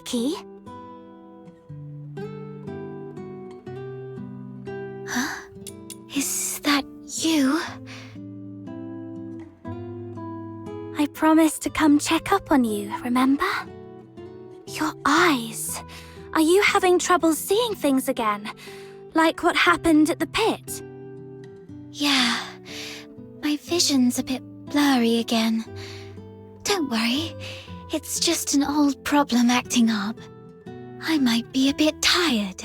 lucky. Huh? Is that you? I promised to come check up on you, remember? Your eyes. Are you having trouble seeing things again? Like what happened at the pit? Yeah, my vision's a bit blurry again. Don't worry, it's just an old problem acting up. I might be a bit tired.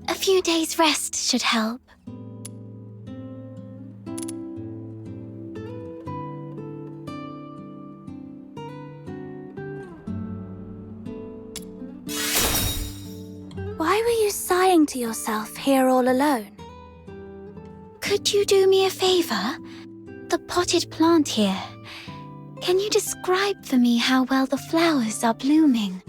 A few days' rest should help. Why were you sighing to yourself here all alone? Could you do me a favor? The potted plant here. Can you describe for me how well the flowers are blooming?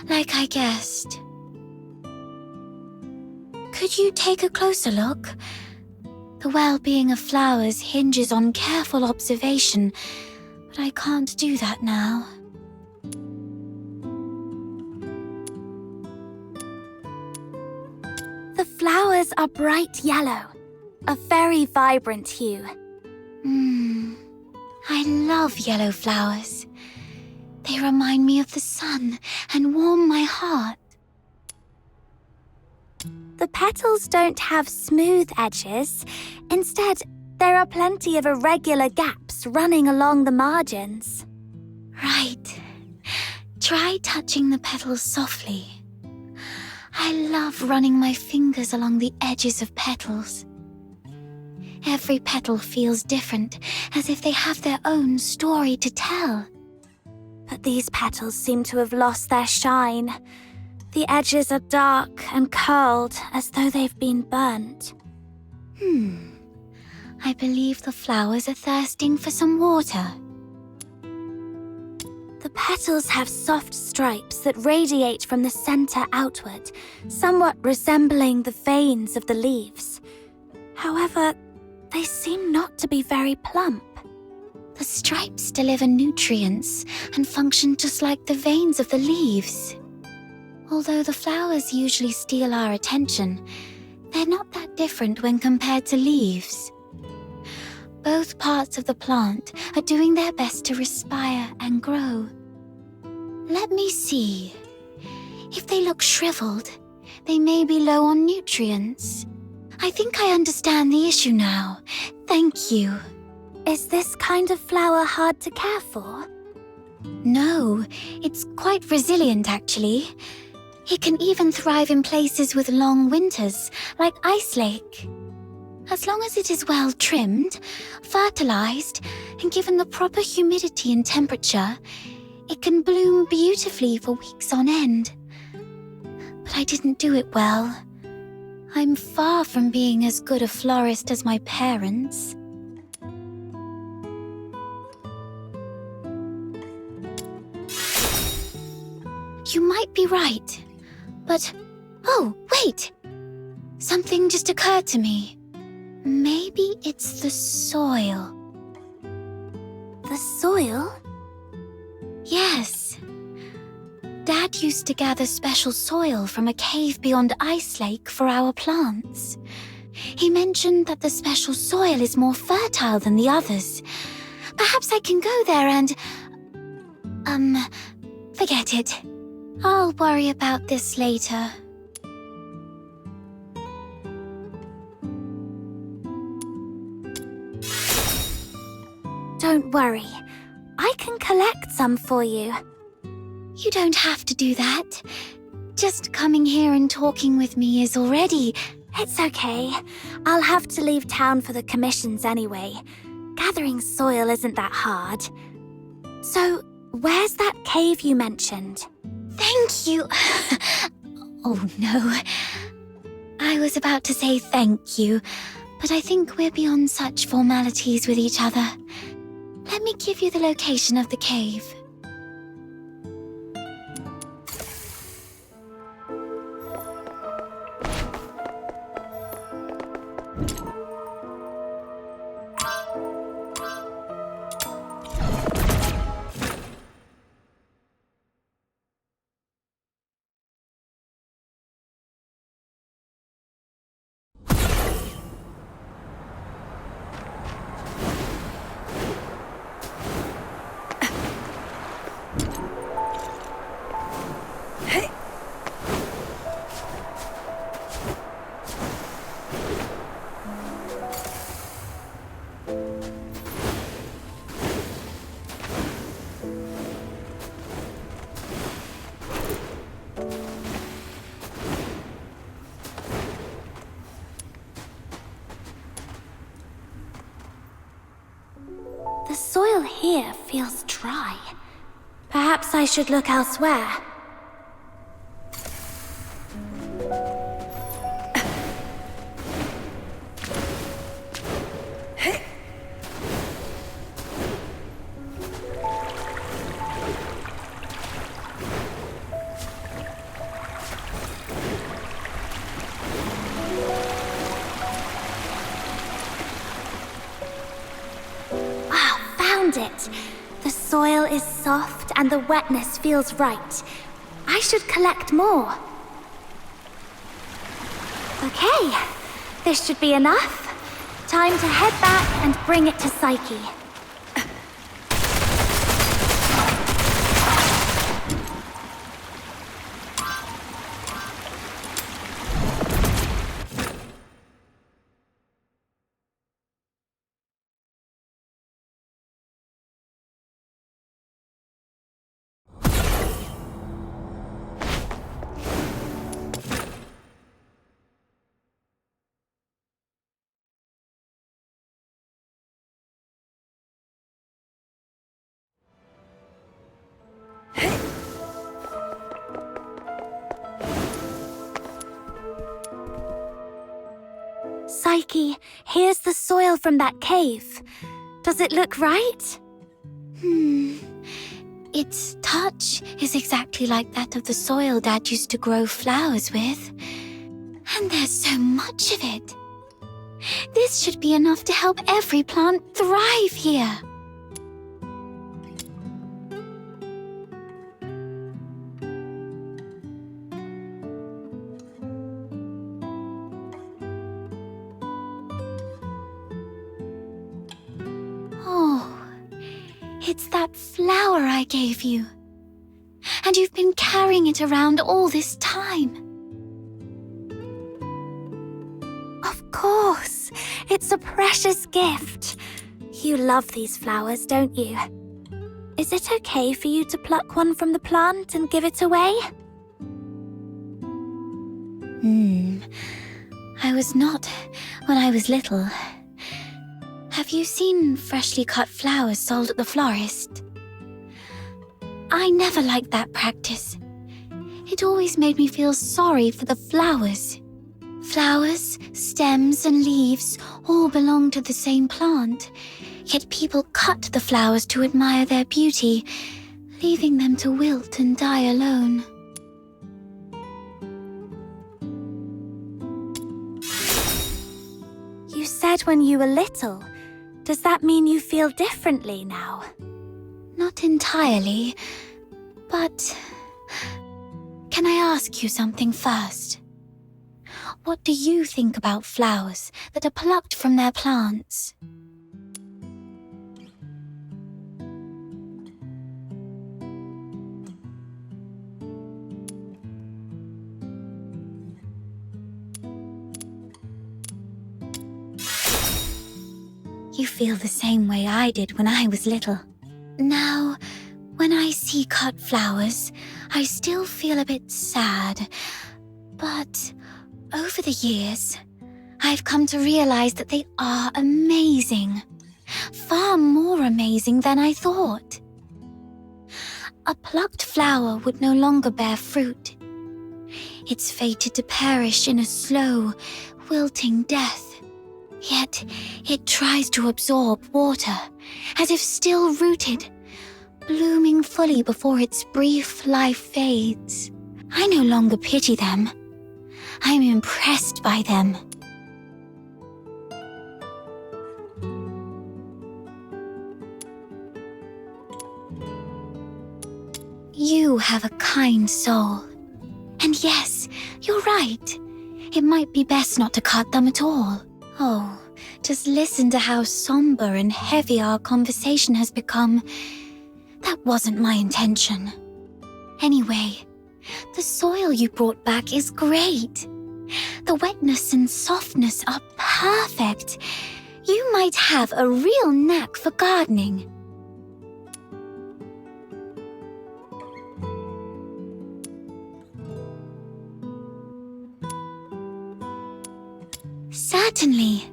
Like I guessed. Could you take a closer look? The well-being of flowers hinges on careful observation, but I can't do that now. The flowers are bright yellow, a very vibrant hue. I love yellow flowers. They remind me of the sun and warm my heart. The petals don't have smooth edges. Instead, there are plenty of irregular gaps running along the margins. Right. Try touching the petals softly. I love running my fingers along the edges of petals. Every petal feels different, as if they have their own story to tell. But these petals seem to have lost their shine. The edges are dark and curled, as though they've been burnt. I believe the flowers are thirsting for some water. The petals have soft stripes that radiate from the center outward, somewhat resembling the veins of the leaves. However, they seem not to be very plump. The stripes deliver nutrients and function just like the veins of the leaves. Although the flowers usually steal our attention, they're not that different when compared to leaves. Both parts of the plant are doing their best to respire and grow. Let me see. If they look shriveled, they may be low on nutrients. I think I understand the issue now. Thank you. Is this kind of flower hard to care for? No, it's quite resilient actually. It can even thrive in places with long winters, like Ice Lake. As long as it is well trimmed, fertilized, and given the proper humidity and temperature, it can bloom beautifully for weeks on end. But I didn't do it well. I'm far from being as good a florist as my parents. You might be right, but... Oh, wait! Something just occurred to me. Maybe it's the soil. The soil? Yes. Dad used to gather special soil from a cave beyond Ice Lake for our plants. He mentioned that the special soil is more fertile than the others. Perhaps I can go there and... forget it. I'll worry about this later. Don't worry. I can collect some for you. You don't have to do that. Just coming here and talking with me is already... It's okay. I'll have to leave town for the commissions anyway. Gathering soil isn't that hard. So, where's that cave you mentioned? Thank you. Oh no. I was about to say thank you, but I think we're beyond such formalities with each other. Let me give you the location of the cave. The soil here feels dry. Perhaps I should look elsewhere. It. The soil is soft and the wetness feels right. I should collect more. Okay, this should be enough. Time to head back and bring it to Psyche. Psyche, here's the soil from that cave. Does it look right? Its touch is exactly like that of the soil Dad used to grow flowers with. And there's so much of it. This should be enough to help every plant thrive here. It's that flower I gave you. And you've been carrying it around all this time. Of course. It's a precious gift. You love these flowers, don't you? Is it okay for you to pluck one from the plant and give it away? I was not when I was little. Have you seen freshly cut flowers sold at the florist? I never liked that practice. It always made me feel sorry for the flowers. Flowers, stems, and leaves all belong to the same plant, yet people cut the flowers to admire their beauty, leaving them to wilt and die alone. You said when you were little. Does that mean you feel differently now? Not entirely, but... Can I ask you something first? What do you think about flowers that are plucked from their plants? You feel the same way I did when I was little. Now, when I see cut flowers, I still feel a bit sad. But over the years, I've come to realize that they are amazing. Far more amazing than I thought. A plucked flower would no longer bear fruit. It's fated to perish in a slow, wilting death. Yet, it tries to absorb water, as if still rooted, blooming fully before its brief life fades. I no longer pity them. I'm impressed by them. You have a kind soul. And yes, you're right. It might be best not to cut them at all. Oh, just listen to how somber and heavy our conversation has become. That wasn't my intention. Anyway, the soil you brought back is great. The wetness and softness are perfect. You might have a real knack for gardening. Certainly.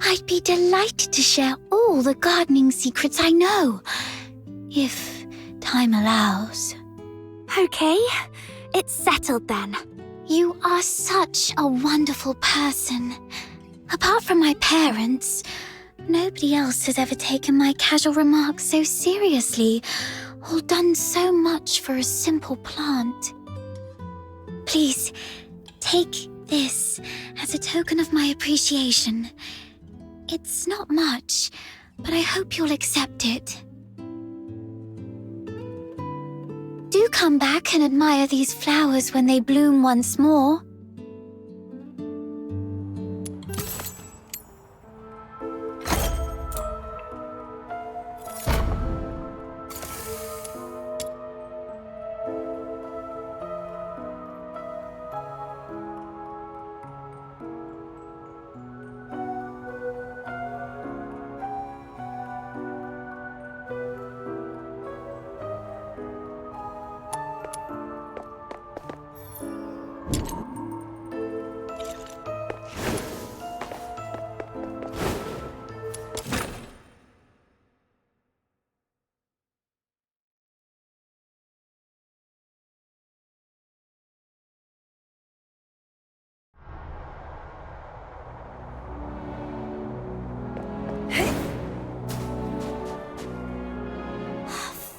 I'd be delighted to share all all the gardening secrets I know, if time allows. Okay, it's settled then. You are such a wonderful person. Apart from my parents, nobody else has ever taken my casual remarks so seriously or done so much for a simple plant. Please, take this as a token of my appreciation. It's not much, but I hope you'll accept it. Do come back and admire these flowers when they bloom once more.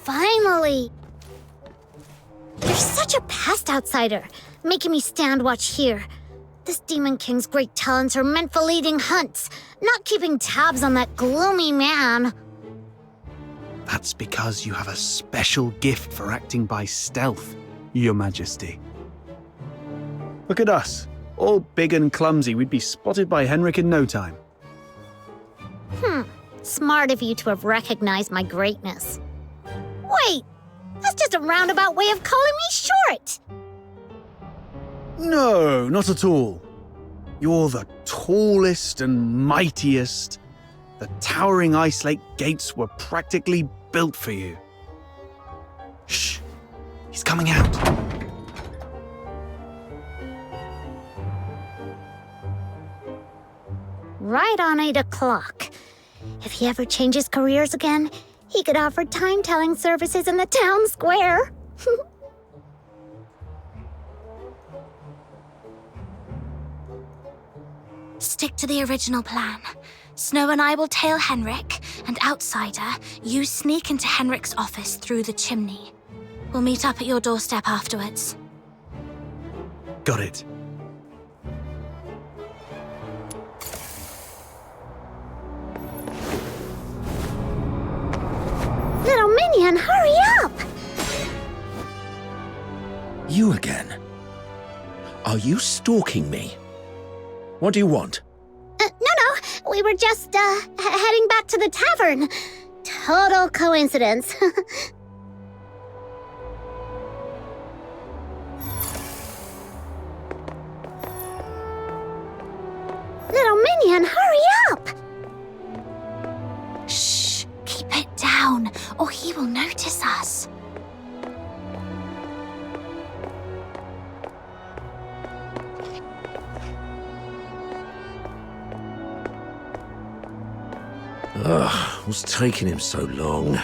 Finally! You're such a pest outsider, making me stand watch here. This Demon King's great talents are meant for leading hunts, not keeping tabs on that gloomy man. That's because you have a special gift for acting by stealth, Your Majesty. Look at us, all big and clumsy. We'd be spotted by Henrik in no time. Smart of you to have recognized my greatness. Wait, that's just a roundabout way of calling me short. No, not at all. You're the tallest and mightiest. The towering Ice Lake gates were practically built for you. Shh, he's coming out. Right on 8 o'clock. If he ever changes careers again, he could offer time-telling services in the town square. Stick to the original plan. Snow and I will tail Henrik, and outsider, you sneak into Henrik's office through the chimney. We'll meet up at your doorstep afterwards. Got it. Little minion, hurry up! You again? Are you stalking me? What do you want? No, we were just, heading back to the tavern. Total coincidence. Little minion, hurry up! Shh, keep it down, or he will notice us. Ugh, what's taking him so long?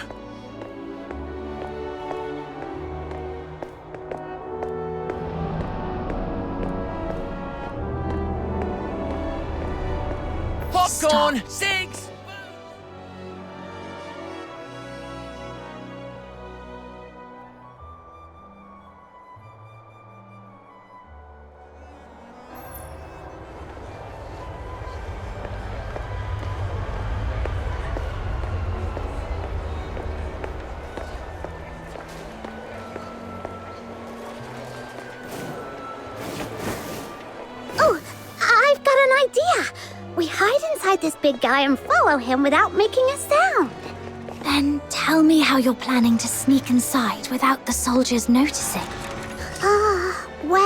Popcorn! Stop. 6! Oh, I've got an idea. We hide inside this big guy and follow him without making a sound. Then tell me how you're planning to sneak inside without the soldiers noticing. Oh, look!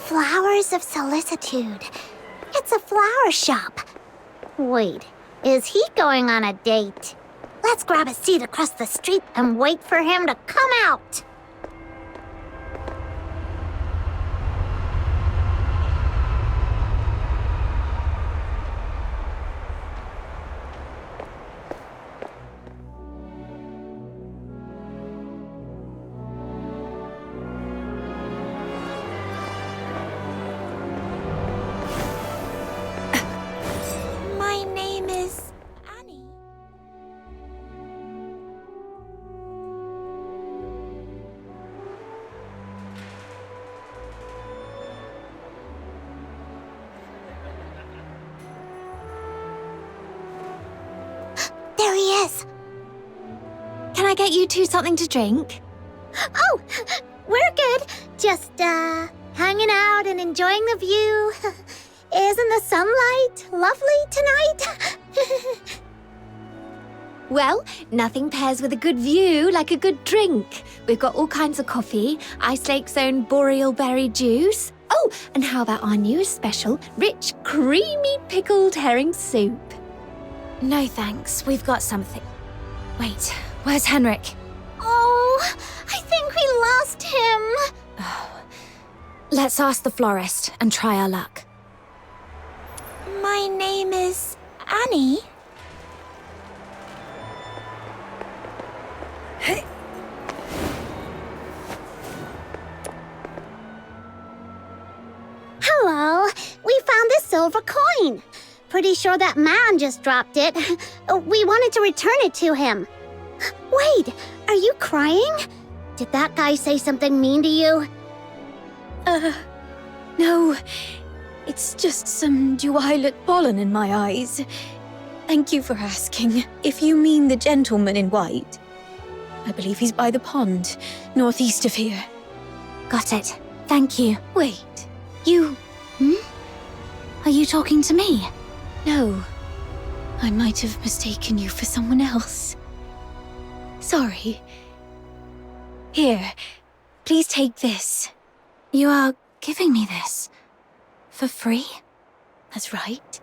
Flowers of Solicitude. It's a flower shop. Wait, is he going on a date? Let's grab a seat across the street and wait for him to come out. My name is Annie. There he is. Can I get you two something to drink? Oh, we're good. Just, hanging out and enjoying the view. Isn't the sunlight lovely tonight? Well, nothing pairs with a good view like a good drink. We've got all kinds of coffee, Ice Lake's own boreal berry juice. Oh, and how about our newest special, rich, creamy pickled herring soup? No thanks, we've got something. Wait, where's Henrik? Oh, I think we lost him. Let's ask the florist and try our luck. My name is Annie. Hello, we found this silver coin. Pretty sure that man just dropped it. We wanted to return it to him. Wait, are you crying? Did that guy say something mean to you? No, it's just some duet pollen in my eyes. Thank you for asking. If you mean the gentleman in white, I believe he's by the pond, northeast of here. Got it. Thank you. Wait, you... Are you talking to me? No, I might have mistaken you for someone else. Sorry. Here, please take this. You are giving me this? For free? That's right.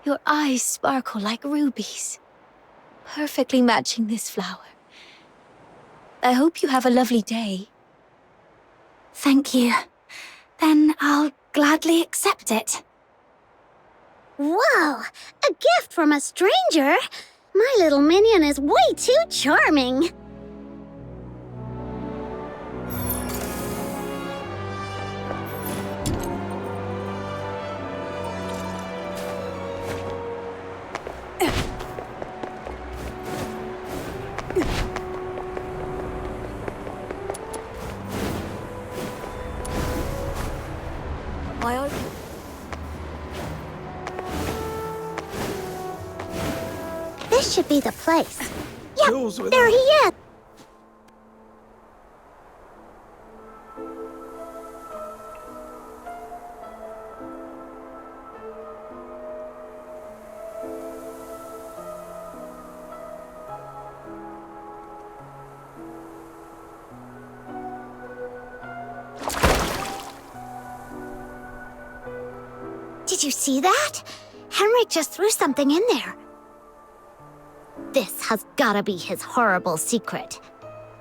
Your eyes sparkle like rubies, perfectly matching this flower. I hope you have a lovely day. Thank you. Then I'll gladly accept it. Whoa, a gift from a stranger? My little minion is way too charming. This should be the place. Yep, there he is. Did you see that? Henrik just threw something in there. This has gotta be his horrible secret.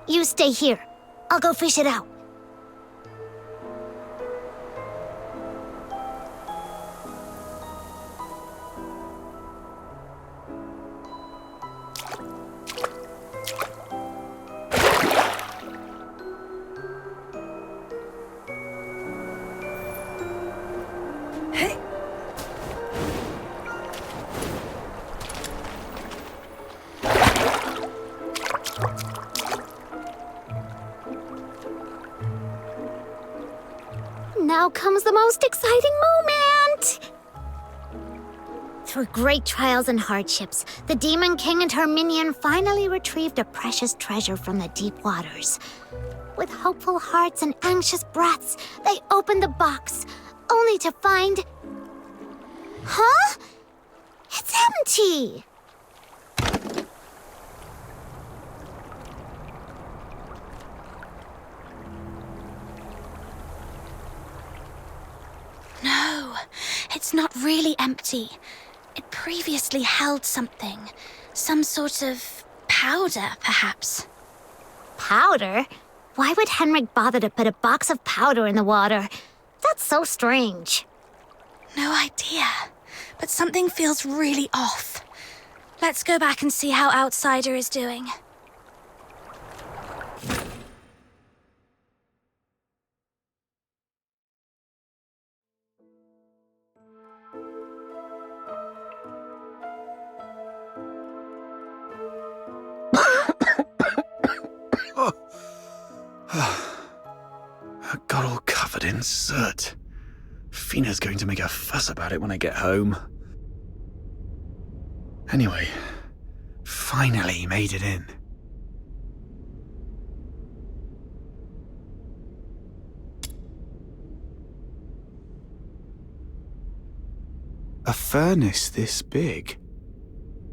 You stay here. I'll go fish it out. Now comes the most exciting moment! Through great trials and hardships, the Demon King and her minion finally retrieved a precious treasure from the deep waters. With hopeful hearts and anxious breaths, they opened the box, only to find... Huh? It's empty! It's not really empty. It previously held something. Some sort of powder, perhaps. Powder? Why would Henrik bother to put a box of powder in the water? That's so strange. No idea. But something feels really off. Let's go back and see how Outsider is doing. I got all covered in soot. Fina's going to make a fuss about it when I get home. Anyway, finally made it in. A furnace this big?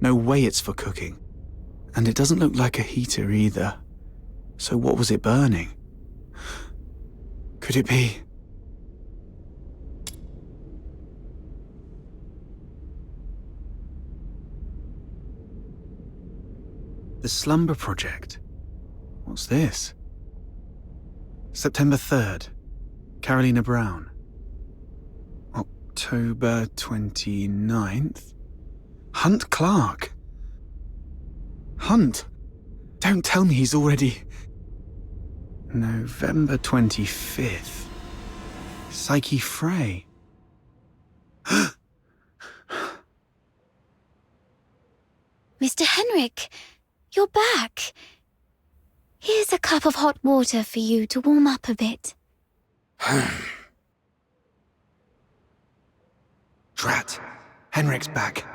No way it's for cooking. And it doesn't look like a heater either. So what was it burning? Could it be? The Slumber Project. What's this? September 3rd. Carolina Brown. October 29th. Hunt Clark. Hunt? Don't tell me he's already... November 25th. Psyche Frey. Mr. Henrik, you're back. Here's a cup of hot water for you to warm up a bit. Drat. Henrik's back.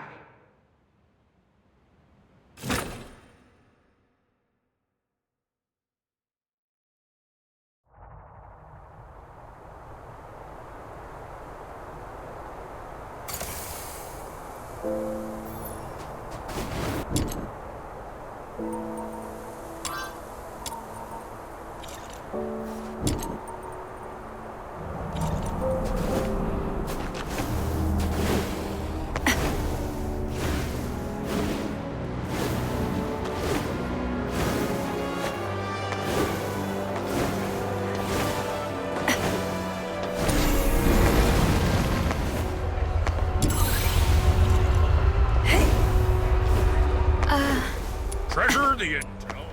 Treasure the intel.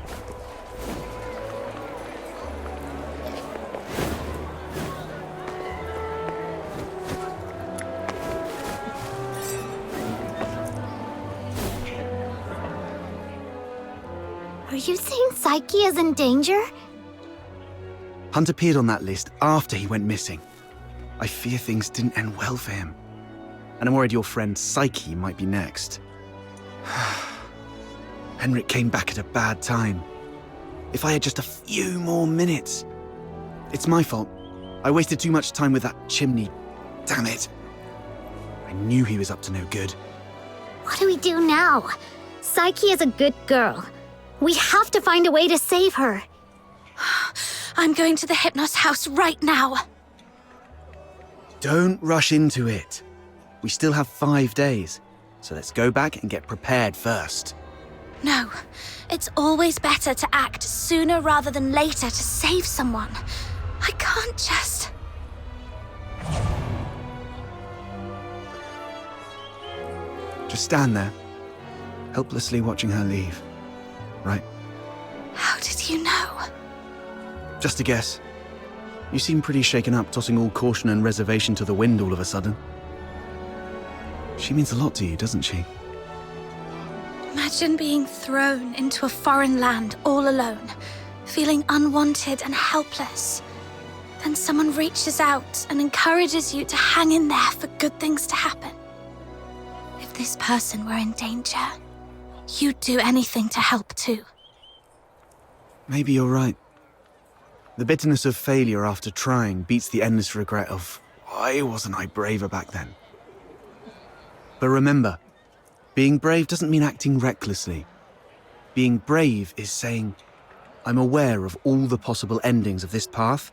Are you saying Psyche is in danger? Hunt appeared on that list after he went missing. I fear things didn't end well for him. And I'm worried your friend Psyche might be next. Henrik came back at a bad time. If I had just a few more minutes. It's my fault. I wasted too much time with that chimney. Damn it. I knew he was up to no good. What do we do now? Psyche is a good girl. We have to find a way to save her. I'm going to the Hypnos house right now. Don't rush into it. We still have 5 days. So let's go back and get prepared first. No, it's always better to act sooner rather than later to save someone. I can't just... Just stand there, helplessly watching her leave. Right? How did you know? Just a guess. You seem pretty shaken up, tossing all caution and reservation to the wind all of a sudden. She means a lot to you, doesn't she? Imagine being thrown into a foreign land all alone, feeling unwanted and helpless. Then someone reaches out and encourages you to hang in there for good things to happen. If this person were in danger, you'd do anything to help too. Maybe you're right. The bitterness of failure after trying beats the endless regret of, why wasn't I braver back then? But remember, being brave doesn't mean acting recklessly. Being brave is saying, I'm aware of all the possible endings of this path,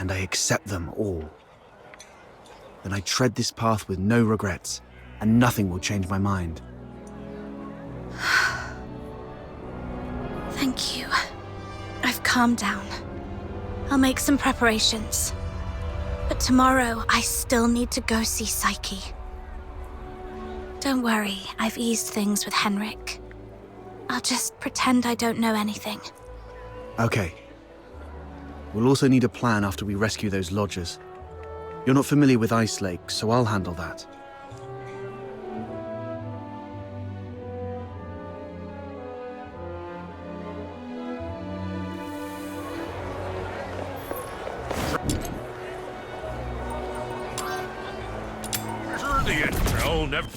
and I accept them all. then I tread this path with no regrets, and nothing will change my mind. Thank you. I've calmed down. I'll make some preparations. But tomorrow, I still need to go see Psyche. Don't worry, I've eased things with Henrik. I'll just pretend I don't know anything. Okay. We'll also need a plan after we rescue those lodgers. You're not familiar with Ice Lake, so I'll handle that. I'll never...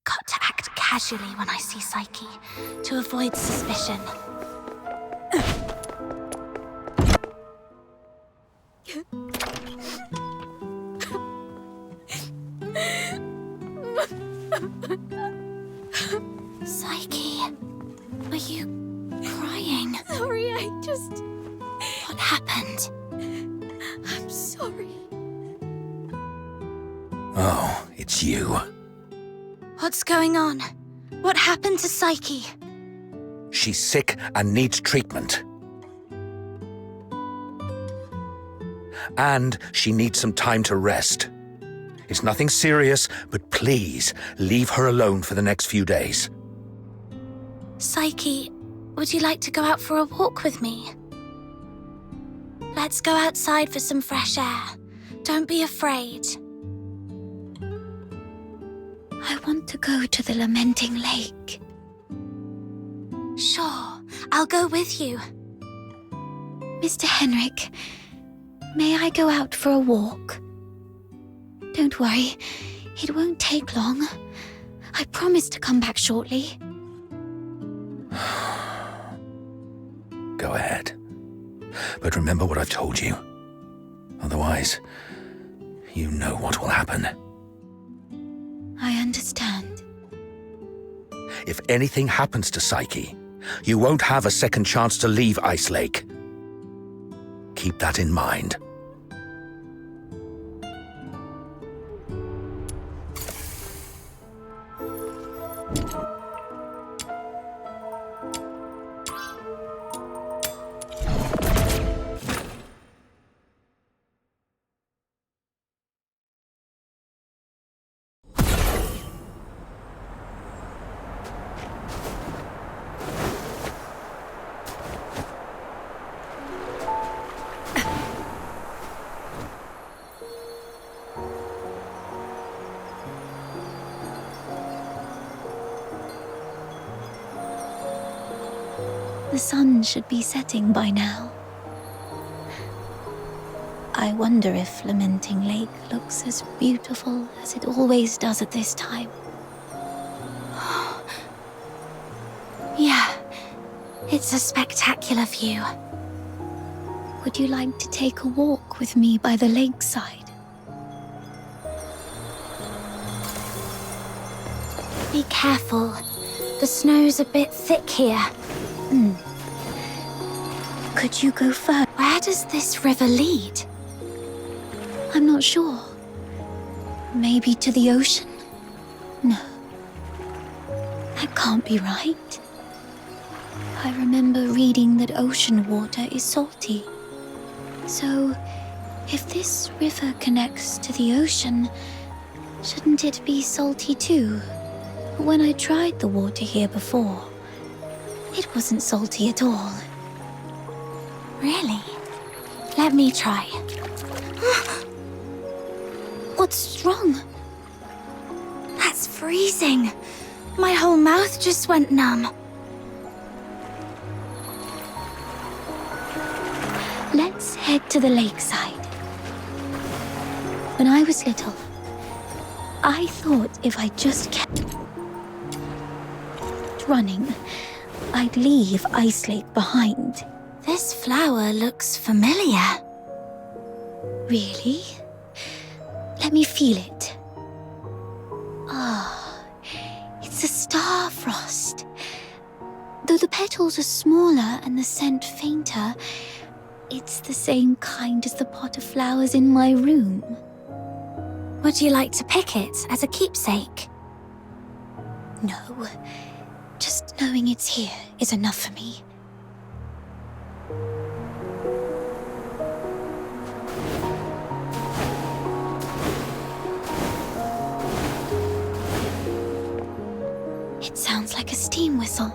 Got to act casually when I see Psyche, to avoid suspicion. Psyche, are you crying? Sorry, I just... What happened? I'm sorry. Oh, it's you. What's going on? What happened to Psyche? She's sick and needs treatment. And she needs some time to rest. It's nothing serious, but please leave her alone for the next few days. Psyche, would you like to go out for a walk with me? Let's go outside for some fresh air. Don't be afraid. I want to go to the Lamenting Lake. Sure, I'll go with you. Mr. Henrik, may I go out for a walk? Don't worry, it won't take long. I promise to come back shortly. Go ahead. But remember what I've told you. Otherwise, you know what will happen. I understand. If anything happens to Psyche, you won't have a second chance to leave Ice Lake. Keep that in mind. The sun should be setting by now. I wonder if Lamenting Lake looks as beautiful as it always does at this time. Yeah, it's a spectacular view. Would you like to take a walk with me by the lakeside? Be careful. The snow's a bit thick here. Could you go first? Where does this river lead? I'm not sure. Maybe to the ocean? No. That can't be right. I remember reading that ocean water is salty. So, if this river connects to the ocean, shouldn't it be salty too? When I tried the water here before, it wasn't salty at all. Really? Let me try. What's wrong? That's freezing. My whole mouth just went numb. Let's head to the lakeside. When I was little, I thought if I just kept running, I'd leave Ice Lake behind. This flower looks familiar. Really? Let me feel it. Ah, it's a star frost. Though the petals are smaller and the scent fainter, it's the same kind as the pot of flowers in my room. Would you like to pick it as a keepsake? No, just knowing it's here is enough for me. It sounds like a steam whistle.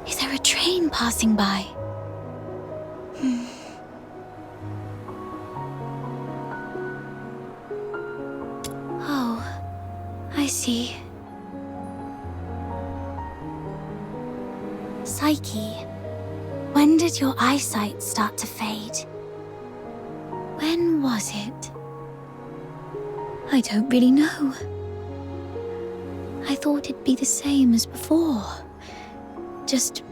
Is there a train passing by? Oh, I see. Psyche, when did your eyesight start to fade? When was it? I don't really know. I thought it'd be the same as before. Just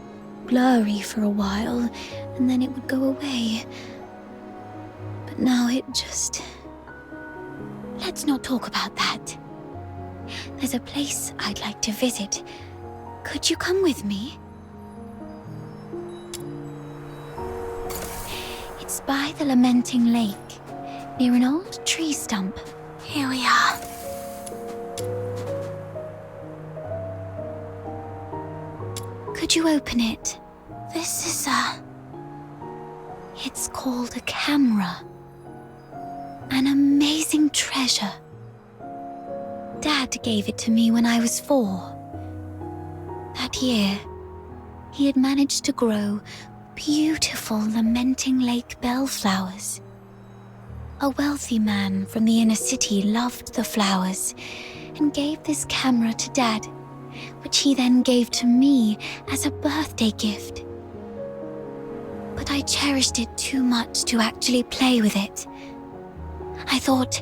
blurry for a while, and then it would go away. But now it just... Let's not talk about that. There's a place I'd like to visit. Could you come with me? It's by the Lamenting Lake, near an old tree stump. Here we are. Could you open it? This is It's called a camera. An amazing treasure. Dad gave it to me when I was 4. That year, he had managed to grow beautiful Lamenting Lake bellflowers. A wealthy man from the inner city loved the flowers and gave this camera to Dad, which he then gave to me as a birthday gift. But I cherished it too much to actually play with it. I thought,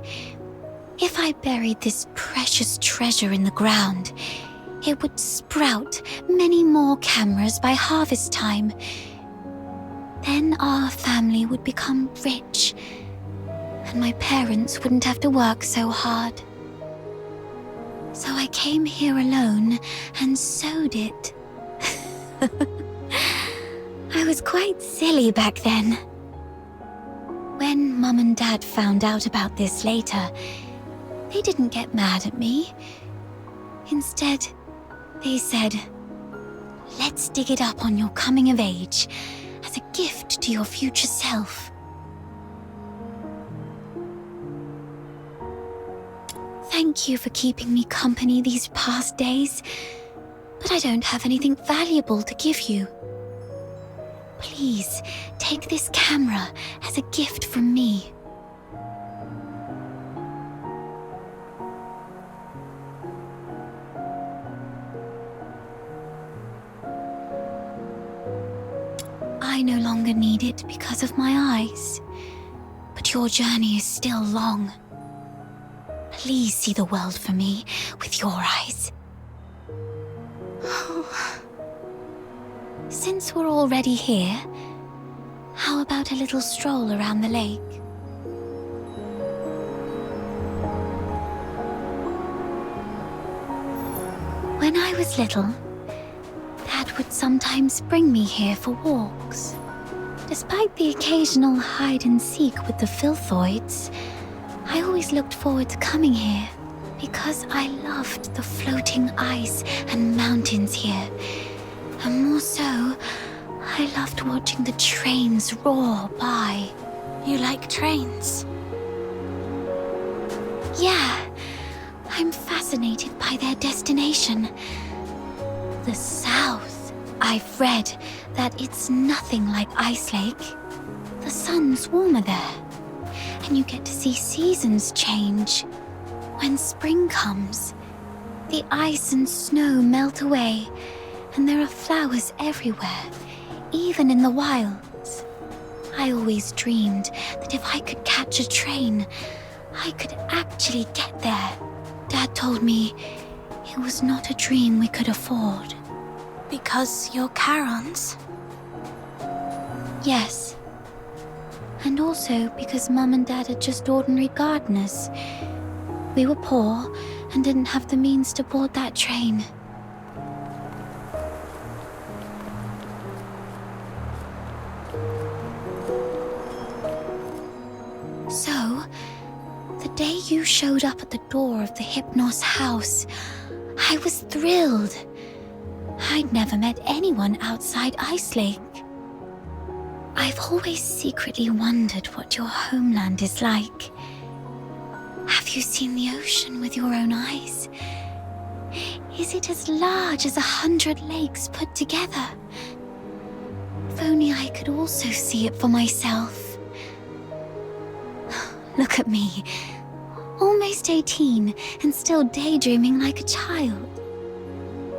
if I buried this precious treasure in the ground, it would sprout many more cameras by harvest time. Then our family would become rich, and my parents wouldn't have to work so hard. So I came here alone and sewed it. I was quite silly back then. When Mum and Dad found out about this later, they didn't get mad at me. Instead, they said, "Let's dig it up on your coming of age as a gift to your future self." Thank you for keeping me company these past days, but I don't have anything valuable to give you. Please, take this camera as a gift from me. I no longer need it because of my eyes, but your journey is still long. Please see the world for me with your eyes. Since we're already here, how about a little stroll around the lake? When I was little, Dad would sometimes bring me here for walks. Despite the occasional hide and seek with the filthoids, I always looked forward to coming here because I loved the floating ice and mountains here. And more so, I loved watching the trains roar by. You like trains? Yeah, I'm fascinated by their destination. The South. I've read that it's nothing like Ice Lake. The sun's warmer there, and you get to see seasons change. When spring comes, the ice and snow melt away, and there are flowers everywhere, even in the wilds. I always dreamed that if I could catch a train, I could actually get there. Dad told me it was not a dream we could afford. Because you're Charons? Yes. And also because Mum and Dad are just ordinary gardeners. We were poor and didn't have the means to board that train. So, the day you showed up at the door of the Hypnos house, I was thrilled. I'd never met anyone outside Ice Lake. I've always secretly wondered what your homeland is like. Have you seen the ocean with your own eyes? Is it as large as 100 lakes put together? If only I could also see it for myself. Look at me, almost 18 and still daydreaming like a child.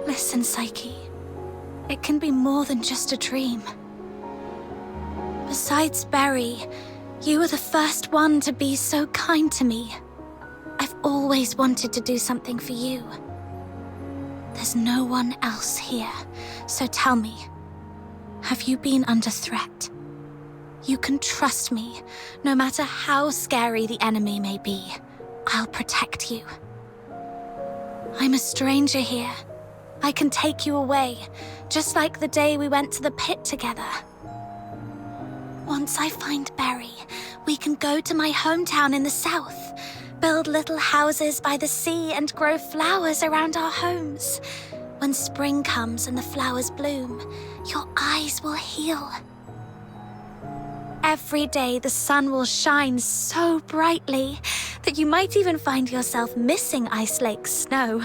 Listen, Psyche. It can be more than just a dream. Besides Berry, you were the first one to be so kind to me. I've always wanted to do something for you. There's no one else here, so tell me, have you been under threat? You can trust me, no matter how scary the enemy may be. I'll protect you. I'm a stranger here. I can take you away, just like the day we went to the pit together. Once I find Berry, we can go to my hometown in the south, build little houses by the sea and grow flowers around our homes. When spring comes and the flowers bloom, your eyes will heal. Every day the sun will shine so brightly that you might even find yourself missing Ice Lake's snow.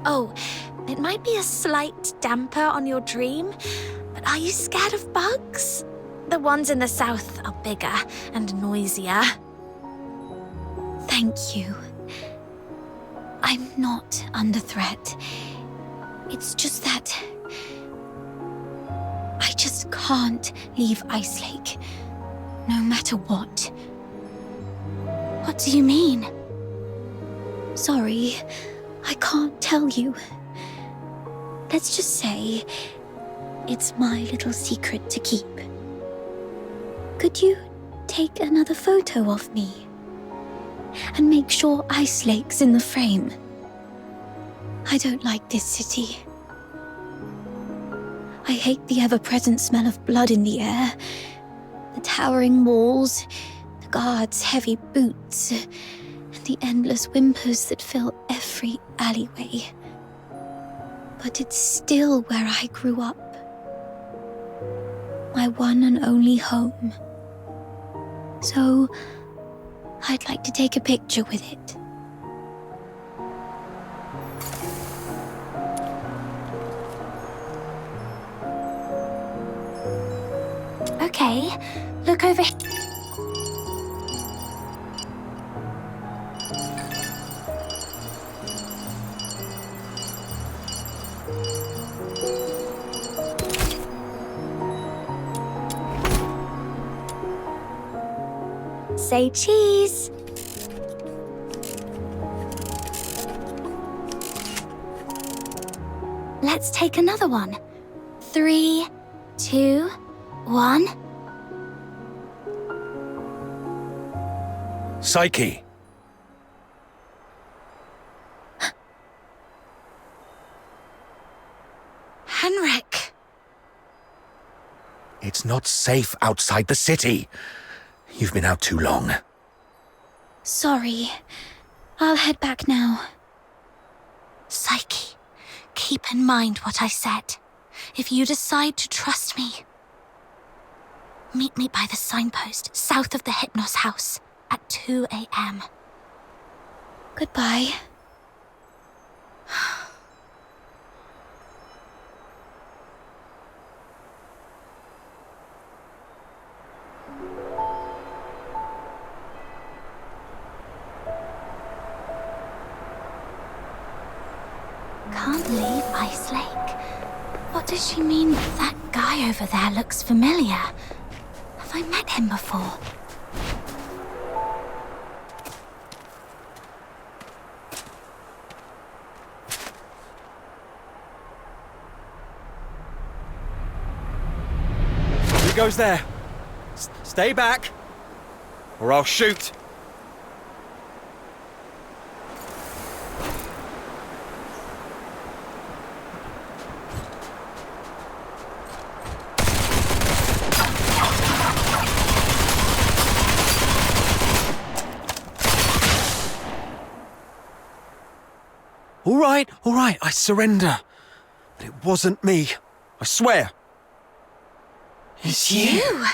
Oh, it might be a slight damper on your dream, but are you scared of bugs? The ones in the south are bigger and noisier. Thank you. I'm not under threat. It's just that I just can't leave Ice Lake, no matter what. What do you mean? Sorry, I can't tell you. Let's just say it's my little secret to keep. Could you take another photo of me? And make sure Ice Lake's in the frame. I don't like this city. I hate the ever-present smell of blood in the air, the towering walls, the guards' heavy boots, and the endless whimpers that fill every alleyway. But it's still where I grew up. My one and only home. So, I'd like to take a picture with it. Okay, look over here. Say cheese. Let's take another one. 3, 2, 1. Psyche! Henrik. It's not safe outside the city. You've been out too long. Sorry. I'll head back now. Psyche, keep in mind what I said. If you decide to trust me, meet me by the signpost south of the Hypnos house at 2 a.m. Goodbye. Can't leave Ice Lake. What does she mean that guy over there looks familiar? Have I met him before? Who goes there? Stay back, or I'll shoot. All right, I surrender. But it wasn't me. I swear. It's you.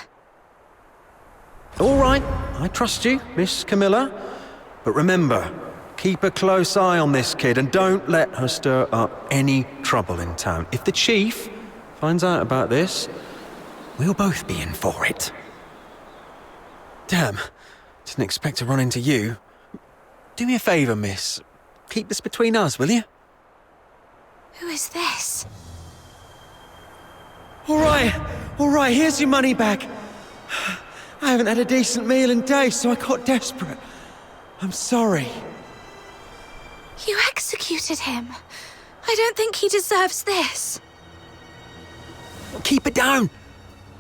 All right, I trust you, Miss Camilla. But remember, keep a close eye on this kid and don't let her stir up any trouble in town. If the chief finds out about this, we'll both be in for it. Damn, didn't expect to run into you. Do me a favour, miss. Keep this between us, will you? Who is this? All right, here's your money back. I haven't had a decent meal in days, so I got desperate. I'm sorry. You executed him. I don't think he deserves this. Keep it down.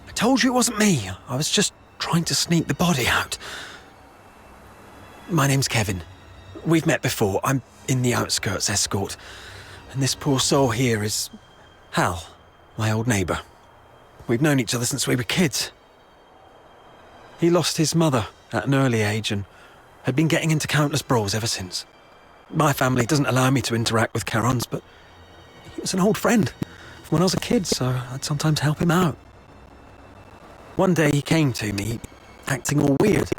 I told you it wasn't me. I was just trying to sneak the body out. My name's Kevin. We've met before. I'm in the outskirts escort. And this poor soul here is Hal, my old neighbour. We've known each other since we were kids. He lost his mother at an early age and had been getting into countless brawls ever since. My family doesn't allow me to interact with Charons, but he was an old friend from when I was a kid, so I'd sometimes help him out. One day he came to me, acting all weird.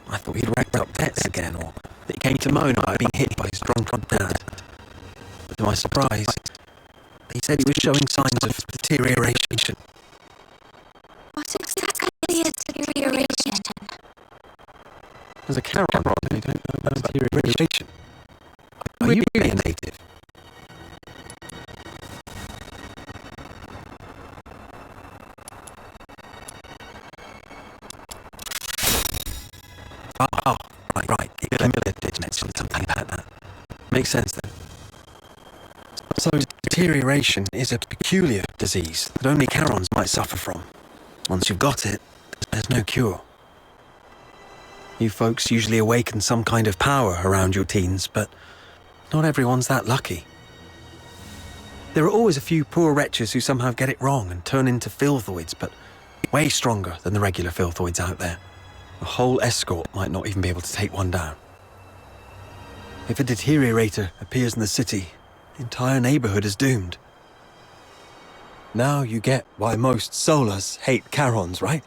I thought he'd racked up debts again, or that he came to moan about being hit by his drunken dad. But to my surprise, he said he was showing signs of deterioration. What exactly is deterioration? As a Charon, you don't know about deterioration. Are you really a native? Oh, right. Camilla did mention something about that. Makes sense then. So, deterioration is a peculiar disease that only Charons might suffer from. Once you've got it, there's no cure. You folks usually awaken some kind of power around your teens, but not everyone's that lucky. There are always a few poor wretches who somehow get it wrong and turn into filthoids, but way stronger than the regular filthoids out there. A whole escort might not even be able to take one down. If a deteriorator appears in the city, the entire neighborhood is doomed. Now you get why most Solars hate Charons, right?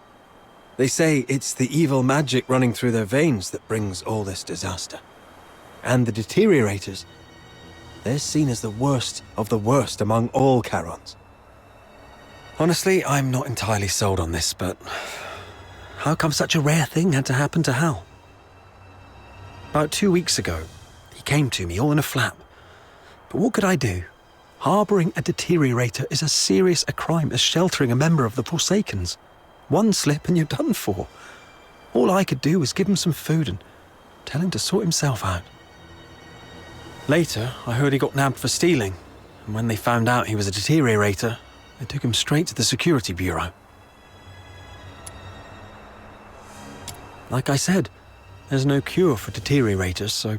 They say it's the evil magic running through their veins that brings all this disaster. And the deteriorators, they're seen as the worst of the worst among all Charons. Honestly, I'm not entirely sold on this, but how come such a rare thing had to happen to Hal? About 2 weeks ago, he came to me all in a flap. But what could I do? Harbouring a deteriorator is as serious a crime as sheltering a member of the Forsakens. One slip and you're done for. All I could do was give him some food and tell him to sort himself out. Later, I heard he got nabbed for stealing, and when they found out he was a deteriorator, they took him straight to the security bureau. Like I said, there's no cure for deteriorators, so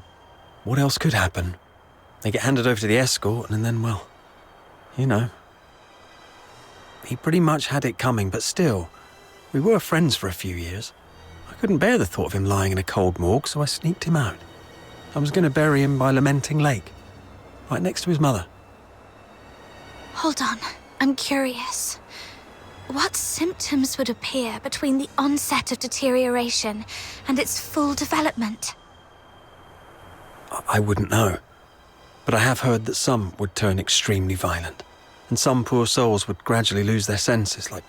what else could happen? They get handed over to the escort, and then, well, you know. He pretty much had it coming, but still, we were friends for a few years. I couldn't bear the thought of him lying in a cold morgue, so I sneaked him out. I was going to bury him by Lamenting Lake, right next to his mother. Hold on, I'm curious. What symptoms would appear between the onset of deterioration and its full development? I wouldn't know, but I have heard that some would turn extremely violent, and some poor souls would gradually lose their senses, like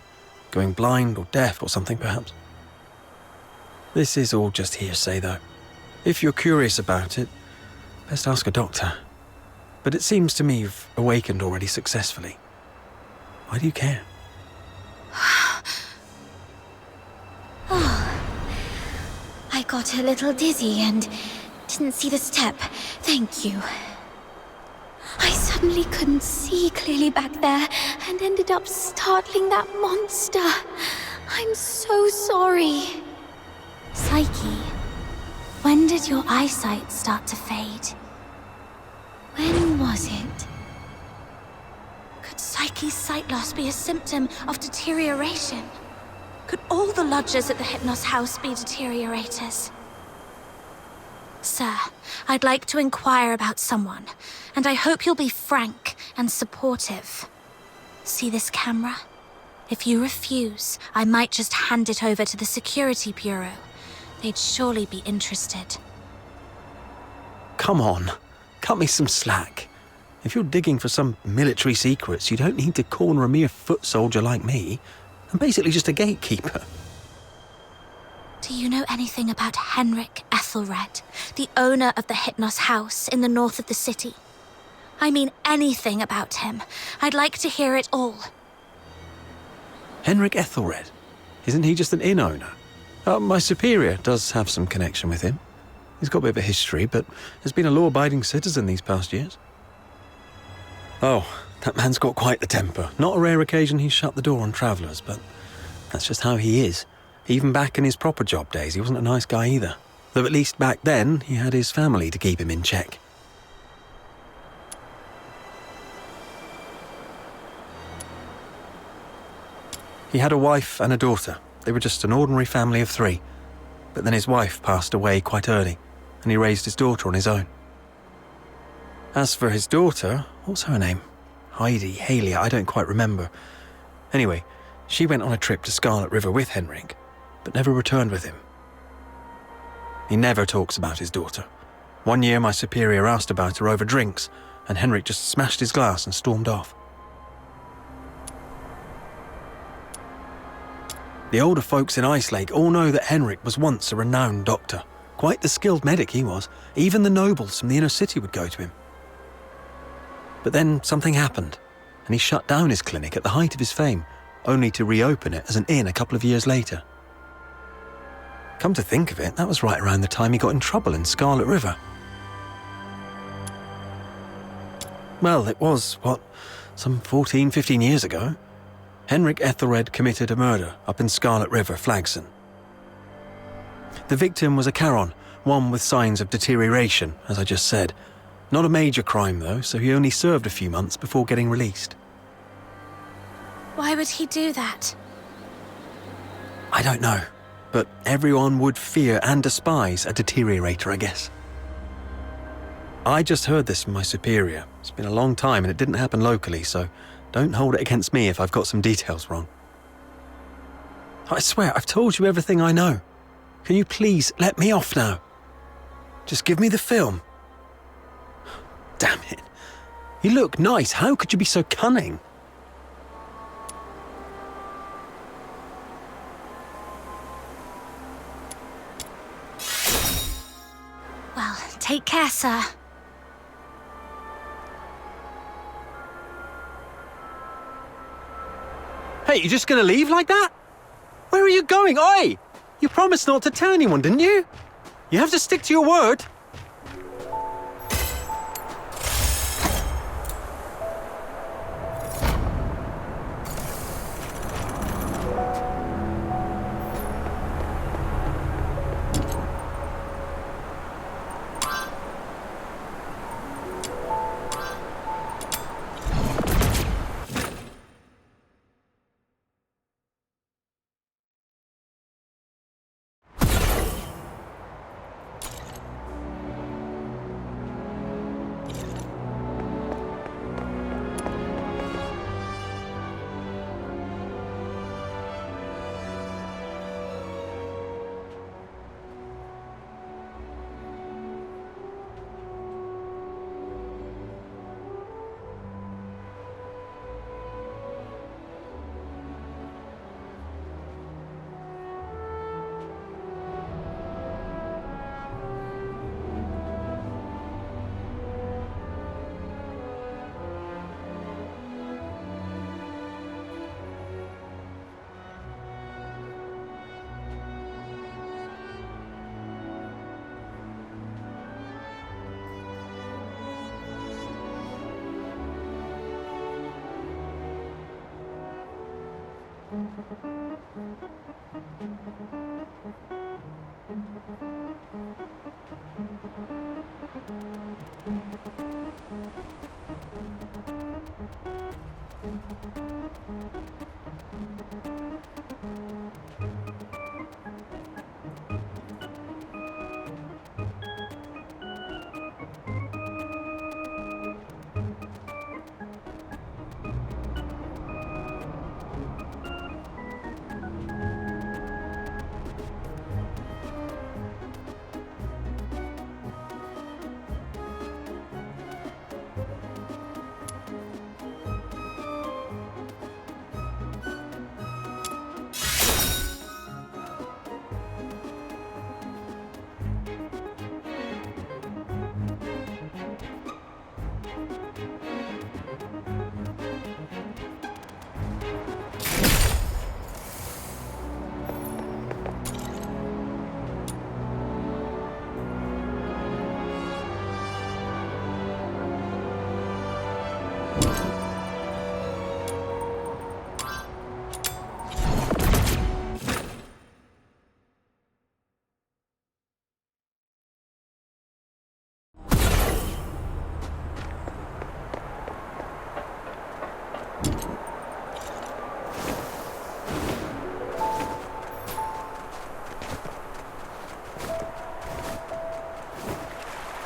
going blind or deaf or something perhaps. This is all just hearsay, though. If you're curious about it, best ask a doctor. But it seems to me you've awakened already successfully. Why do you care? Oh, I got a little dizzy and didn't see the step. Thank you. I suddenly couldn't see clearly back there and ended up startling that monster. I'm so sorry. Psyche, when did your eyesight start to fade? When was it? Could Psyche's sight loss be a symptom of deterioration? Could all the lodgers at the Hypnos house be deteriorators? Sir, I'd like to inquire about someone, and I hope you'll be frank and supportive. See this camera? If you refuse, I might just hand it over to the Security Bureau. They'd surely be interested. Come on, cut me some slack. If you're digging for some military secrets, you don't need to corner a mere foot soldier like me. I'm basically just a gatekeeper. Do you know anything about Henrik Ethelred, the owner of the Hypnos house in the north of the city? I mean anything about him. I'd like to hear it all. Henrik Ethelred? Isn't he just an inn owner? My superior does have some connection with him. He's got a bit of a history, but has been a law-abiding citizen these past years. Oh, that man's got quite the temper. Not a rare occasion he's shut the door on travellers, but that's just how he is. Even back in his proper job days, he wasn't a nice guy either. Though at least back then, he had his family to keep him in check. He had a wife and a daughter. They were just an ordinary family of 3. But then his wife passed away quite early, and he raised his daughter on his own. As for his daughter, what's her name? Heidi, Haley, I don't quite remember. Anyway, she went on a trip to Scarlet River with Henrik, but never returned with him. He never talks about his daughter. One year my superior asked about her over drinks, and Henrik just smashed his glass and stormed off. The older folks in Icelake all know that Henrik was once a renowned doctor. Quite the skilled medic he was. Even the nobles from the inner city would go to him. But then something happened, and he shut down his clinic at the height of his fame, only to reopen it as an inn a couple of years later. Come to think of it, that was right around the time he got in trouble in Scarlet River. Well, it was, some 14, 15 years ago. Henrik Ethelred committed a murder up in Scarlet River, Flagson. The victim was a Charon, one with signs of deterioration, as I just said. Not a major crime, though, so he only served a few months before getting released. Why would he do that? I don't know, but everyone would fear and despise a deteriorator, I guess. I just heard this from my superior. It's been a long time and it didn't happen locally, so don't hold it against me if I've got some details wrong. I swear, I've told you everything I know. Can you please let me off now? Just give me the film. Damn it. You look nice. How could you be so cunning? Well, take care, sir. Hey, you just gonna leave like that? Where are you going? Oi! You promised not to tell anyone, didn't you? You have to stick to your word.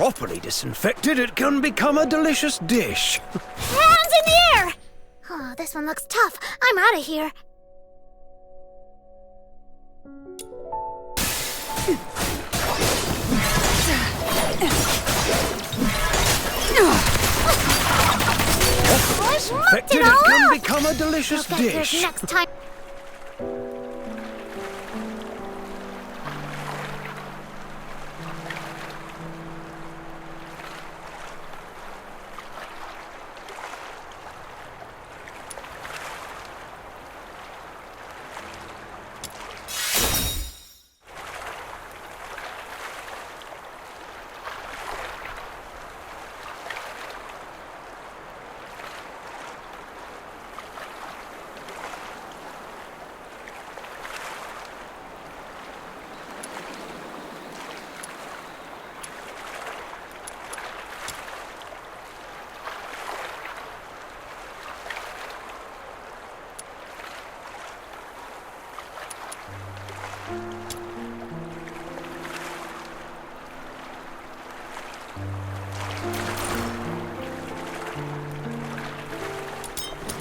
Properly disinfected, it can become a delicious dish. Hands in the air! Oh, this one looks tough. I'm out of here. Disinfected, it it all can up. become a delicious I'll get yours dish. next time.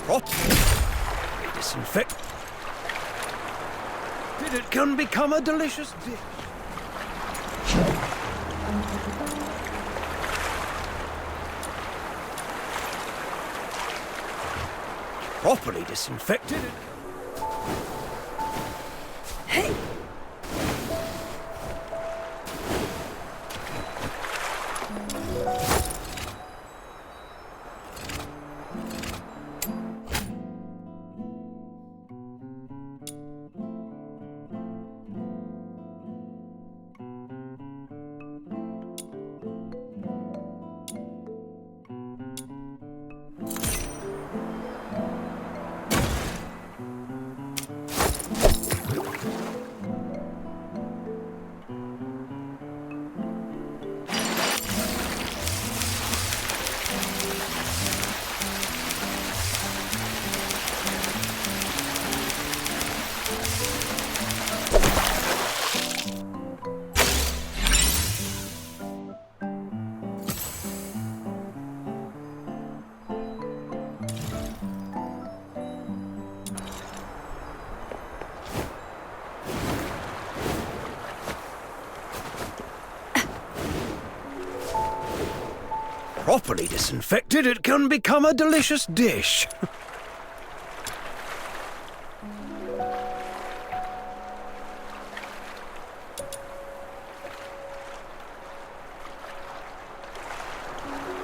Properly disinfected, it can become a delicious dish. Properly disinfected. Hey! Properly disinfected, it can become a delicious dish.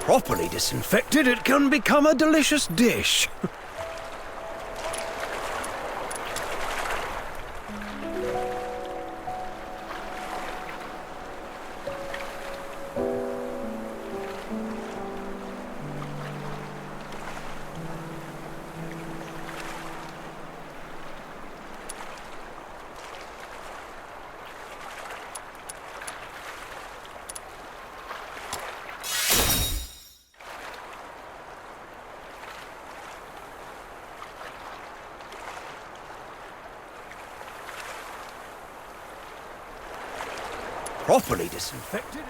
Properly disinfected, it can become a delicious dish. properly disinfected.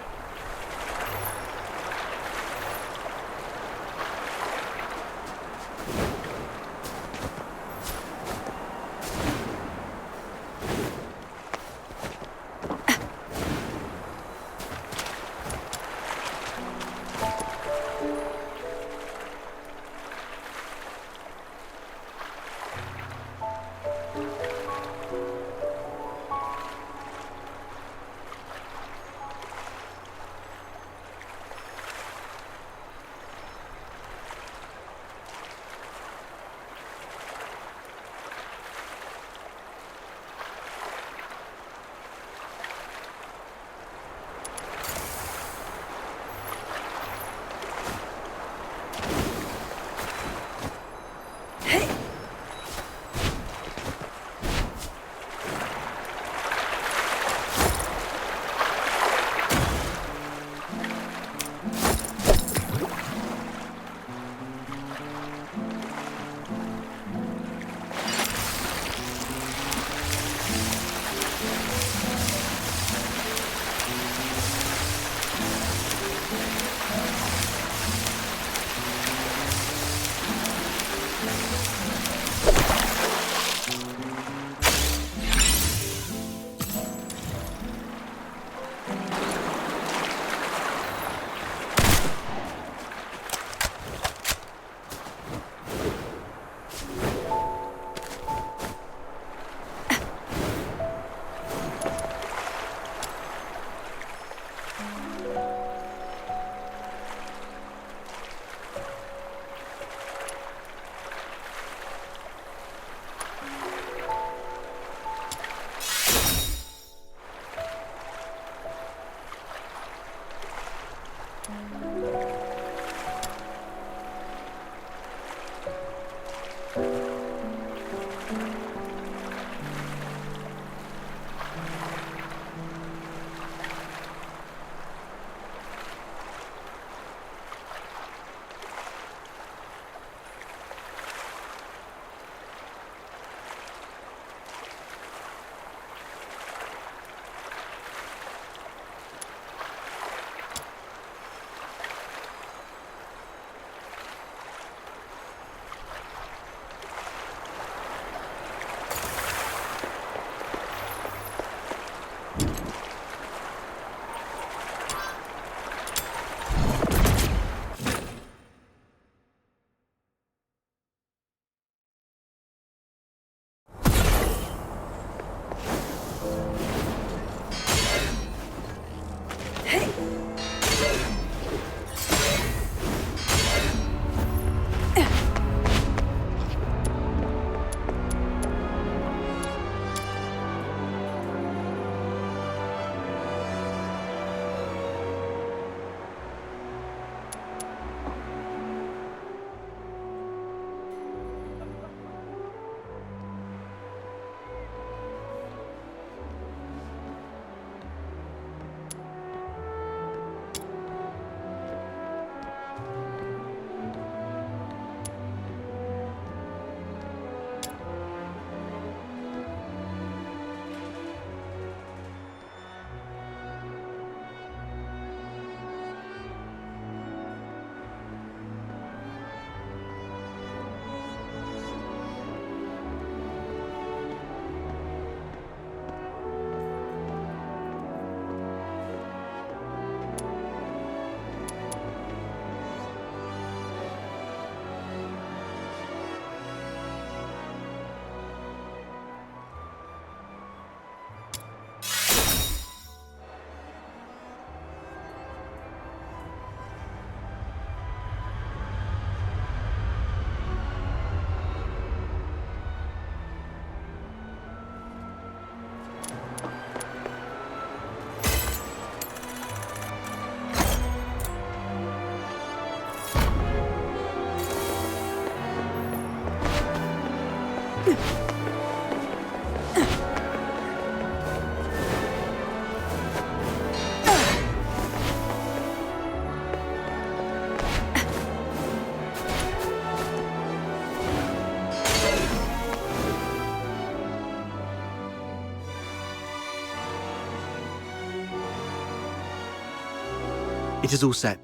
It is all set.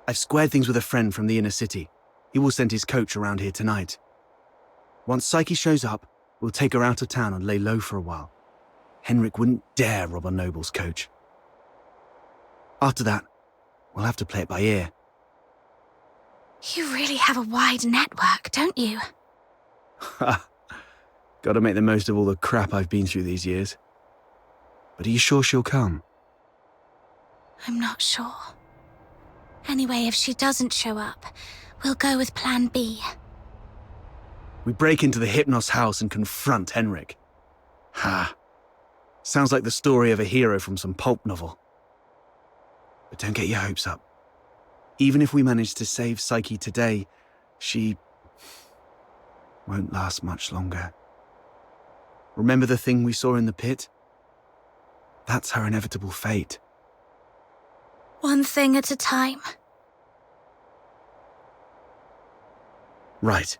I've squared things with a friend from the inner city. He will send his coach around here tonight. Once Psyche shows up, we'll take her out of town and lay low for a while. Henrik wouldn't dare rob a noble's coach. After that, we'll have to play it by ear. You really have a wide network, don't you? Ha! Gotta make the most of all the crap I've been through these years. But are you sure she'll come? I'm not sure. Anyway, if she doesn't show up, we'll go with Plan B. We break into the Hypnos house and confront Henrik. Ha! Sounds like the story of a hero from some pulp novel. But don't get your hopes up. Even if we manage to save Psyche today, she won't last much longer. Remember the thing we saw in the pit? That's her inevitable fate. One thing at a time. Right.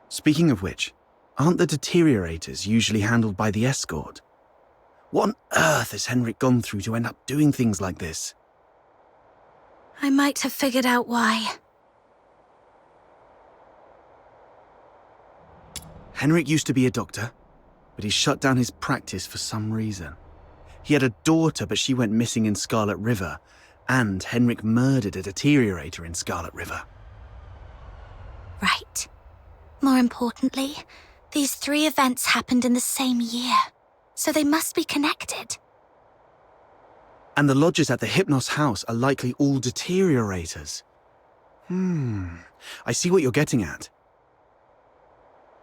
Speaking of which, aren't the deteriorators usually handled by the escort? What on earth has Henrik gone through to end up doing things like this? I might have figured out why. Henrik used to be a doctor, but he shut down his practice for some reason. He had a daughter, but she went missing in Scarlet River, and Henrik murdered a deteriorator in Scarlet River. Right. More importantly, these 3 events happened in the same year, so they must be connected. And the lodgers at the Hypnos house are likely all deteriorators. I see what you're getting at.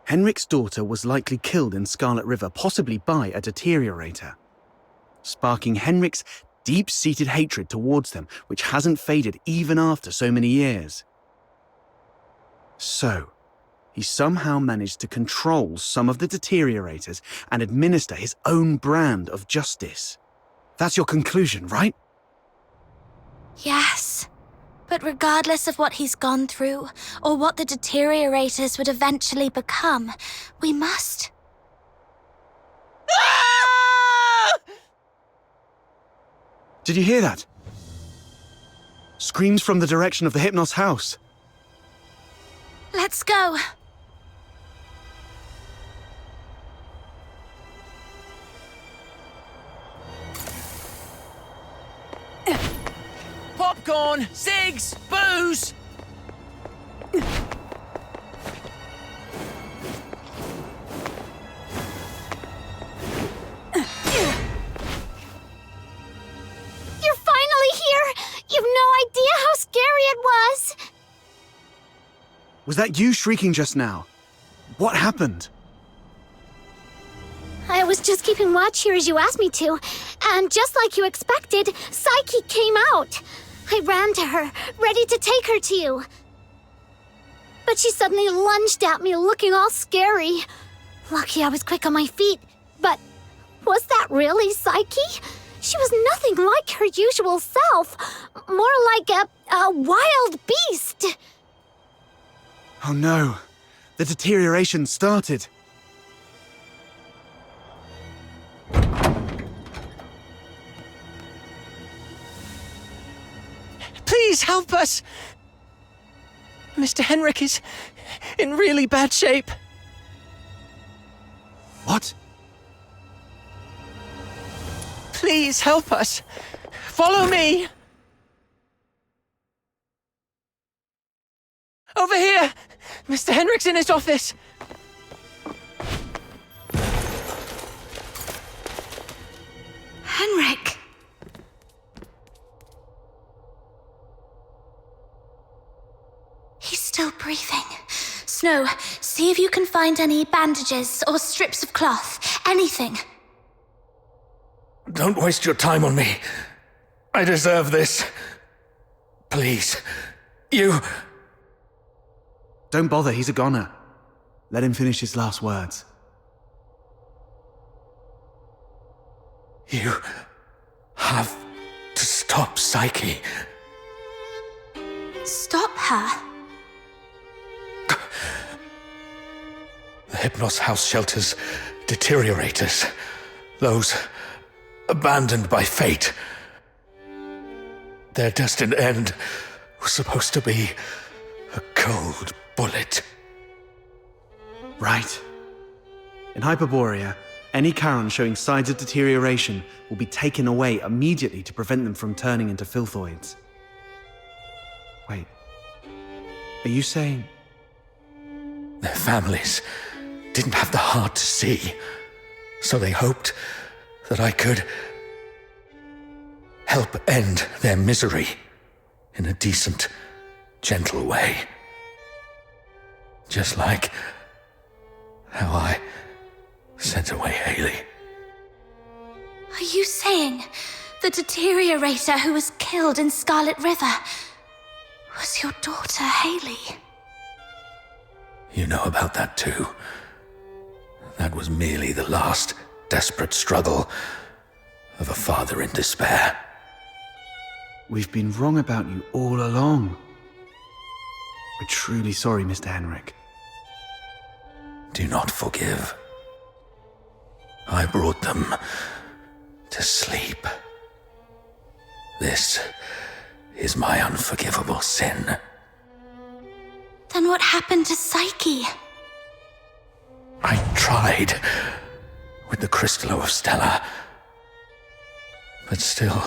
Henrik's daughter was likely killed in Scarlet River, possibly by a deteriorator, sparking Henrik's deep-seated hatred towards them, which hasn't faded even after so many years. So, he somehow managed to control some of the deteriorators and administer his own brand of justice. That's your conclusion, right? Yes. But regardless of what he's gone through, or what the deteriorators would eventually become, we must. Did you hear that? Screams from the direction of the Hypnos house. Let's go. Popcorn, cigs, booze! You're finally here! You've no idea how scary it was! Was that you shrieking just now? What happened? I was just keeping watch here as you asked me to, and just like you expected, Psyche came out. I ran to her, ready to take her to you. But she suddenly lunged at me, looking all scary. Lucky I was quick on my feet, but was that really Psyche? She was nothing like her usual self, more like a wild beast. Oh no, the deterioration started. Please help us! Mr. Henrik is in really bad shape. What? Please help us. Follow me. Over here! Mr. Henrik's in his office. Henrik. He's still breathing. Snow, see if you can find any bandages or strips of cloth. Anything. Don't waste your time on me. I deserve this. Please. You... Don't bother, he's a goner. Let him finish his last words. You have to stop Psyche. Stop her. The Hypnos house shelters deteriorators. Those abandoned by fate. Their destined end was supposed to be a cold bullet. Right. In Hyperborea, any Charon showing signs of deterioration will be taken away immediately to prevent them from turning into filthoids. Wait. Are you saying... Their families didn't have the heart to see, so they hoped that I could help end their misery in a decent, gentle way. Just like how I sent away Haley. Are you saying the deteriorator who was killed in Scarlet River was your daughter, Haley? You know about that too. That was merely the last desperate struggle of a father in despair. We've been wrong about you all along. We're truly sorry, Mr. Henrik. Do not forgive. I brought them to sleep. This is my unforgivable sin. Then what happened to Psyche? I tried with the Crystallo of Stella, but still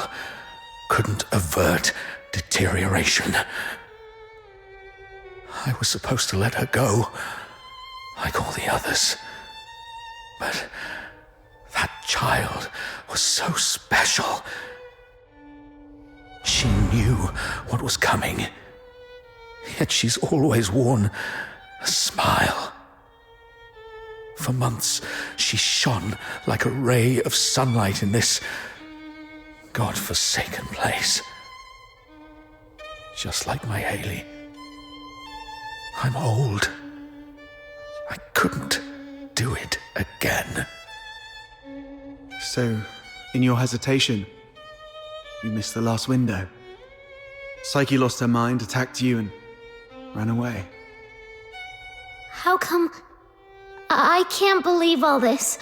couldn't avert deterioration. I was supposed to let her go, like all the others. But that child was so special. She knew what was coming, yet she's always worn a smile. For months, she shone like a ray of sunlight in this God-forsaken place. Just like my Haley. I'm old. I couldn't do it again. So, in your hesitation, you missed the last window. Psyche lost her mind, attacked you, and ran away. How come... I can't believe all this.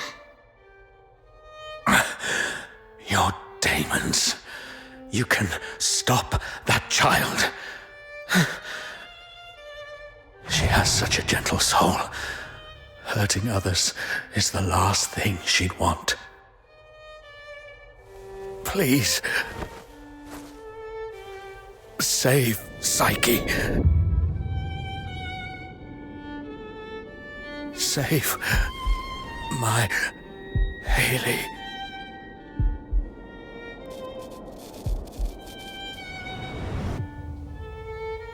Your demons. You can stop that child. She has such a gentle soul. Hurting others is the last thing she'd want. Please. Save Psyche. Save my Haley.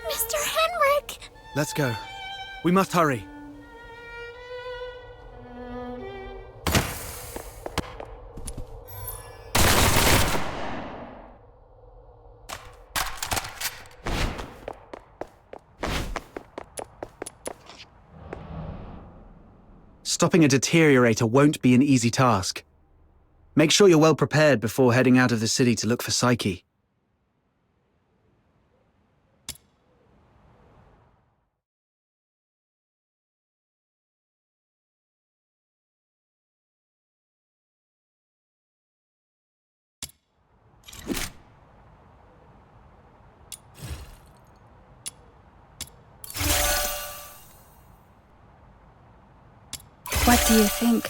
Mr. Henrik! Let's go. We must hurry. Stopping a deteriorator won't be an easy task. Make sure you're well prepared before heading out of the city to look for Psyche. What do you think?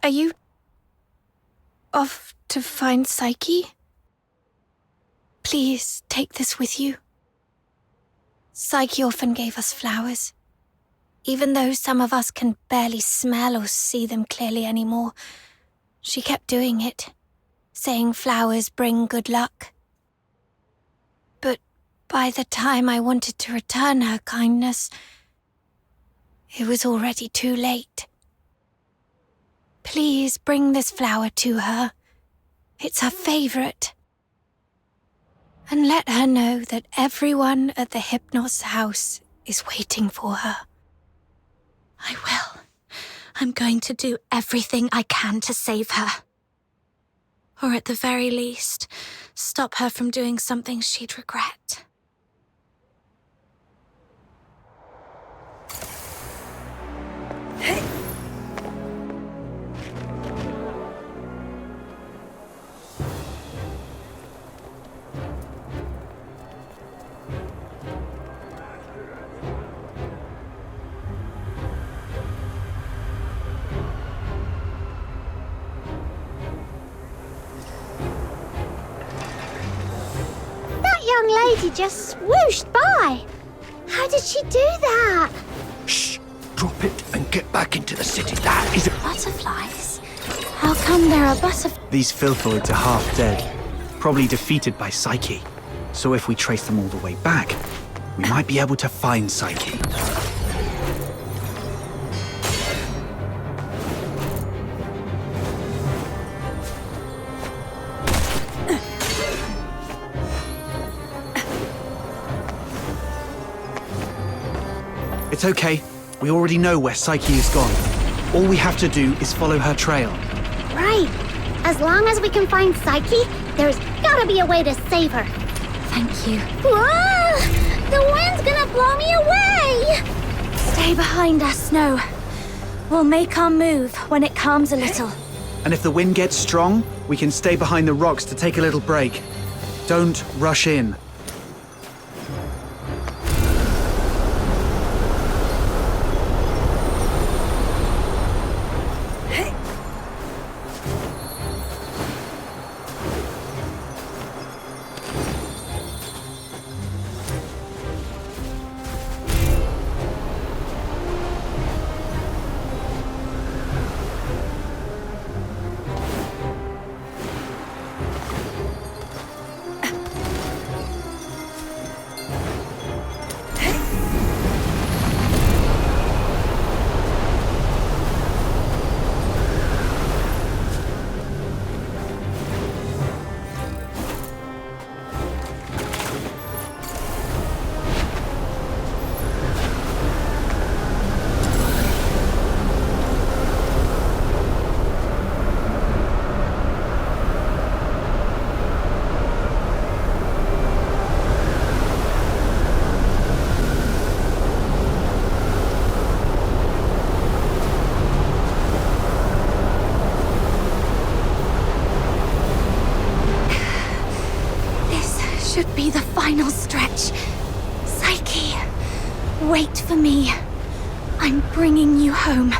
Are you off to find Psyche? Please take this with you. Psyche often gave us flowers. Even though some of us can barely smell or see them clearly anymore, she kept doing it, saying flowers bring good luck. But by the time I wanted to return her kindness, it was already too late. Please bring this flower to her. It's her favorite. And let her know that everyone at the Hypnos house is waiting for her. I will. I'm going to do everything I can to save her. Or at the very least, stop her from doing something she'd regret. Young lady just swooshed by. How did she do that? Shh! Drop it and get back into the city. That is a... Butterflies? How come there are butterflies? These filthoids are half dead, probably defeated by Psyche. So if we trace them all the way back, we might be able to find Psyche. It's okay. We already know where Psyche is gone. All we have to do is follow her trail. Right. As long as we can find Psyche, there's gotta be a way to save her. Thank you. Whoa! The wind's gonna blow me away! Stay behind us, Snow. We'll make our move when it calms a little. And if the wind gets strong, we can stay behind the rocks to take a little break. Don't rush in. Should be the final stretch. Psyche, wait for me. I'm bringing you home.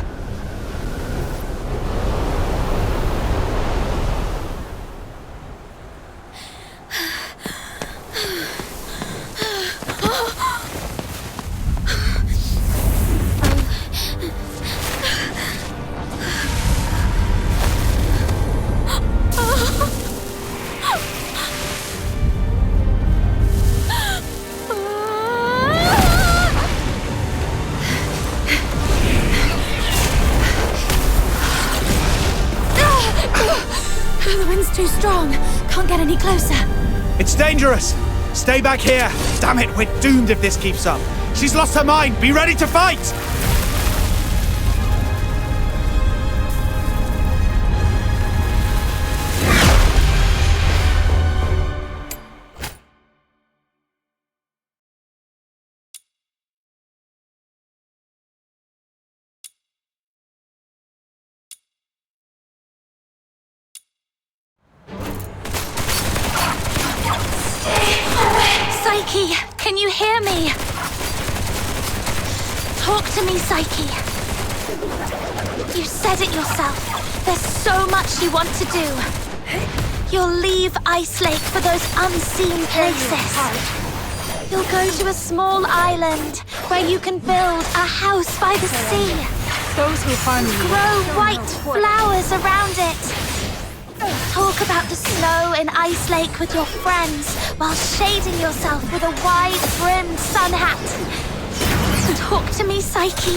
The wind's too strong. Can't get any closer. It's dangerous! Stay back here! Damn it, we're doomed if this keeps up. She's lost her mind! Be ready to fight! Psyche, can you hear me? Talk to me, Psyche. You said it yourself. There's so much you want to do. You'll leave Ice Lake for those unseen places. You'll go to a small island where you can build a house by the sea. Those who find me Grow white flowers around it. Talk about the snow in Ice Lake with your friends while shading yourself with a wide-brimmed sun hat. Talk to me, Psyche.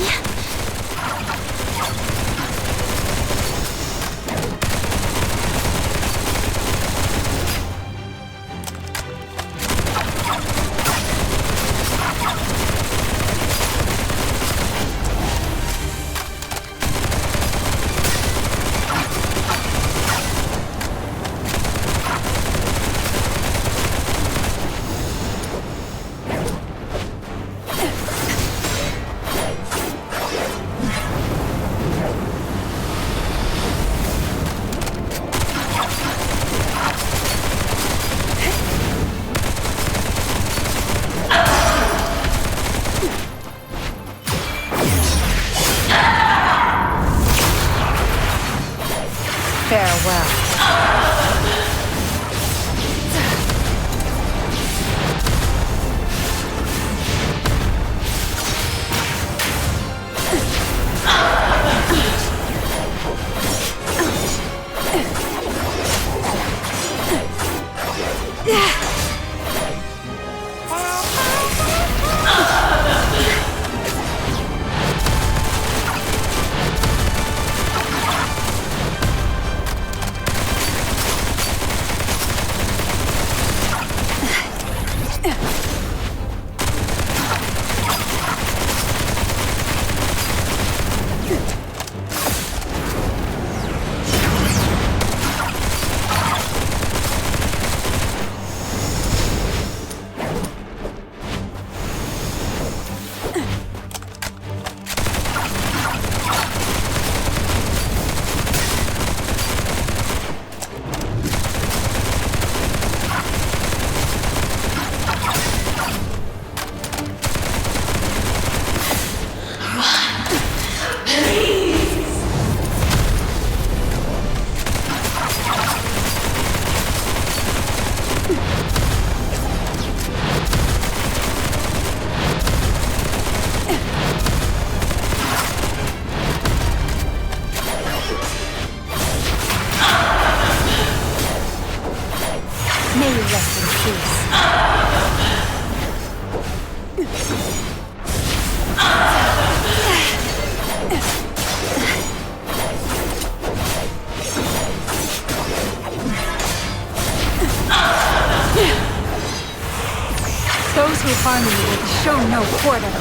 Those who harm you will show no quarter.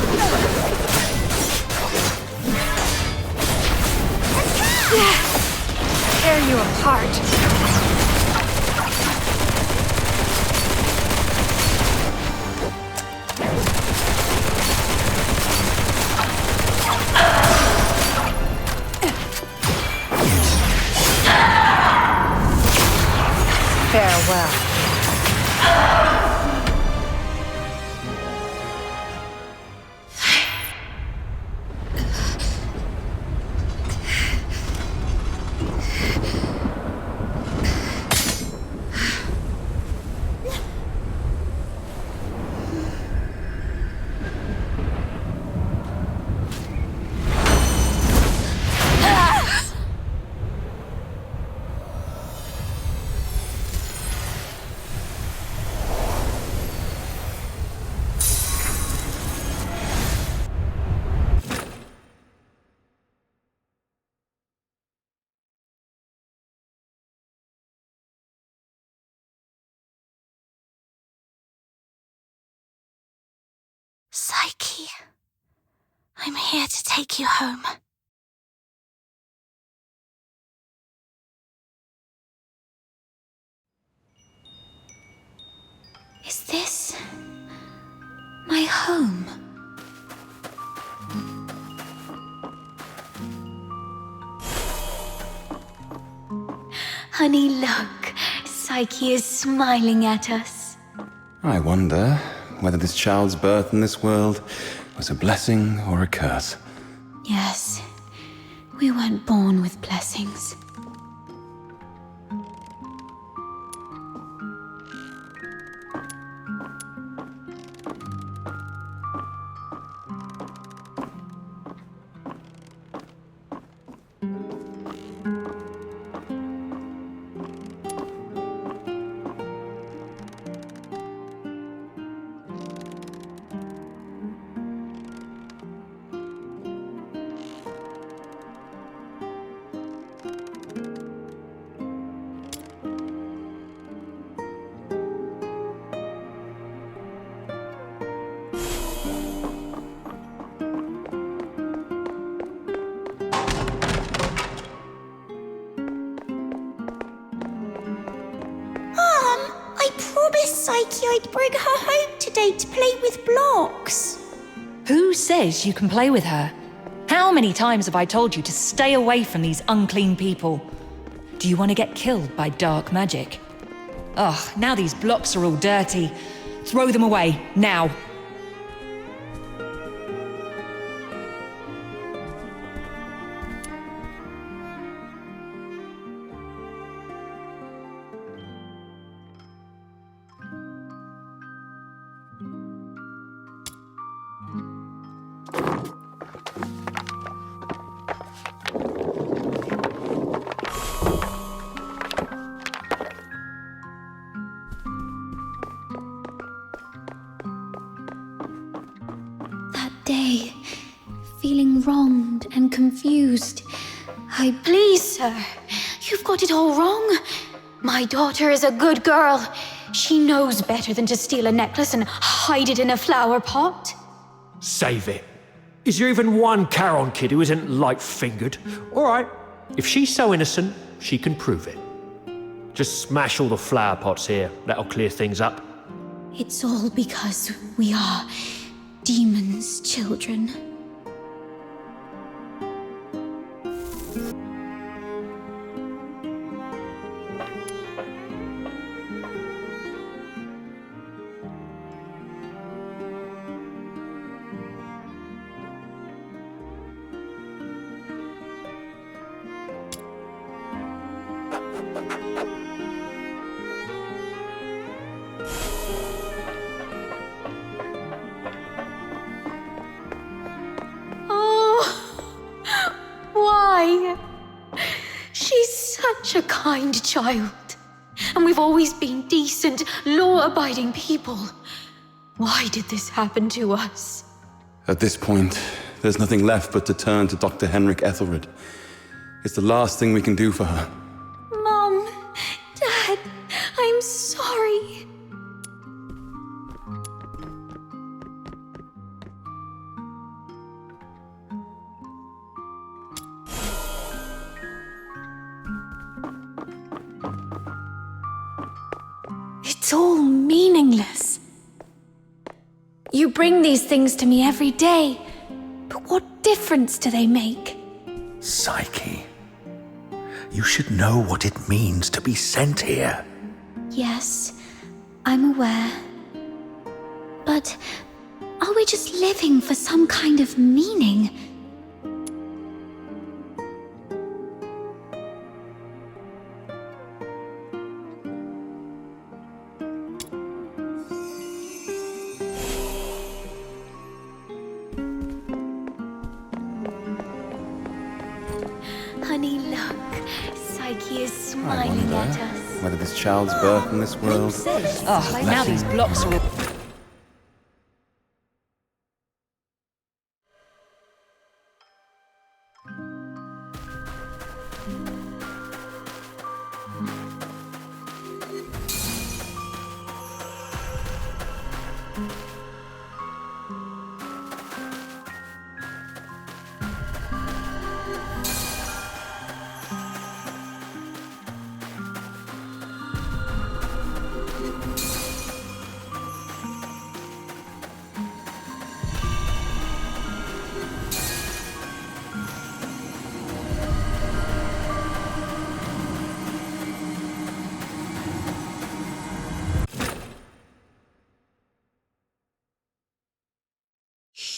Tear you apart. Farewell. Psyche, I'm here to take you home. Is this my home? Honey, look. Psyche is smiling at us. I wonder whether this child's birth in this world was a blessing or a curse. Yes, we weren't born with blessings. Psyche I'd bring her home today to play with blocks. Who says you can play with her? How many times have I told you to stay away from these unclean people? Do you want to get killed by dark magic? Ugh, now these blocks are all dirty. Throw them away, now. Day, feeling wronged and confused. Please, sir, you've got it all wrong. My daughter is a good girl. She knows better than to steal a necklace and hide it in a flower pot. Save it. Is there even one Charon kid who isn't light-fingered? All right, if she's so innocent, she can prove it. Just smash all the flower pots here. That'll clear things up. It's all because we are demons' children. She's such a kind child, and we've always been decent, law-abiding people. Why did this happen to us? At this point, there's nothing left but to turn to Dr. Henrik Ethelred. It's the last thing we can do for her. Mom, Dad, I'm sorry. It's all meaningless. You bring these things to me every day, but what difference do they make? Psyche, you should know what it means to be sent here. Yes, I'm aware. But are we just living for some kind of meaning? Honey, look. Psyche is smiling at us. Whether this child's birth in this world. Ugh, now these blocks are all...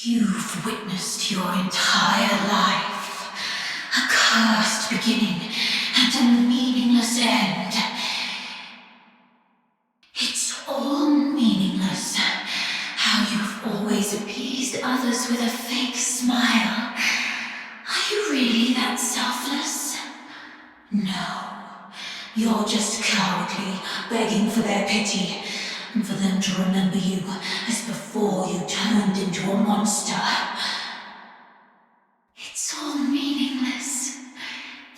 You've witnessed your entire life, a cursed beginning and a meaningless end. It's all meaningless. How you've always appeased others with a fake smile. Are you really that selfless? No. You're just cowardly, begging for their pity, and for them to remember you as before you turned into a monster. It's all meaningless.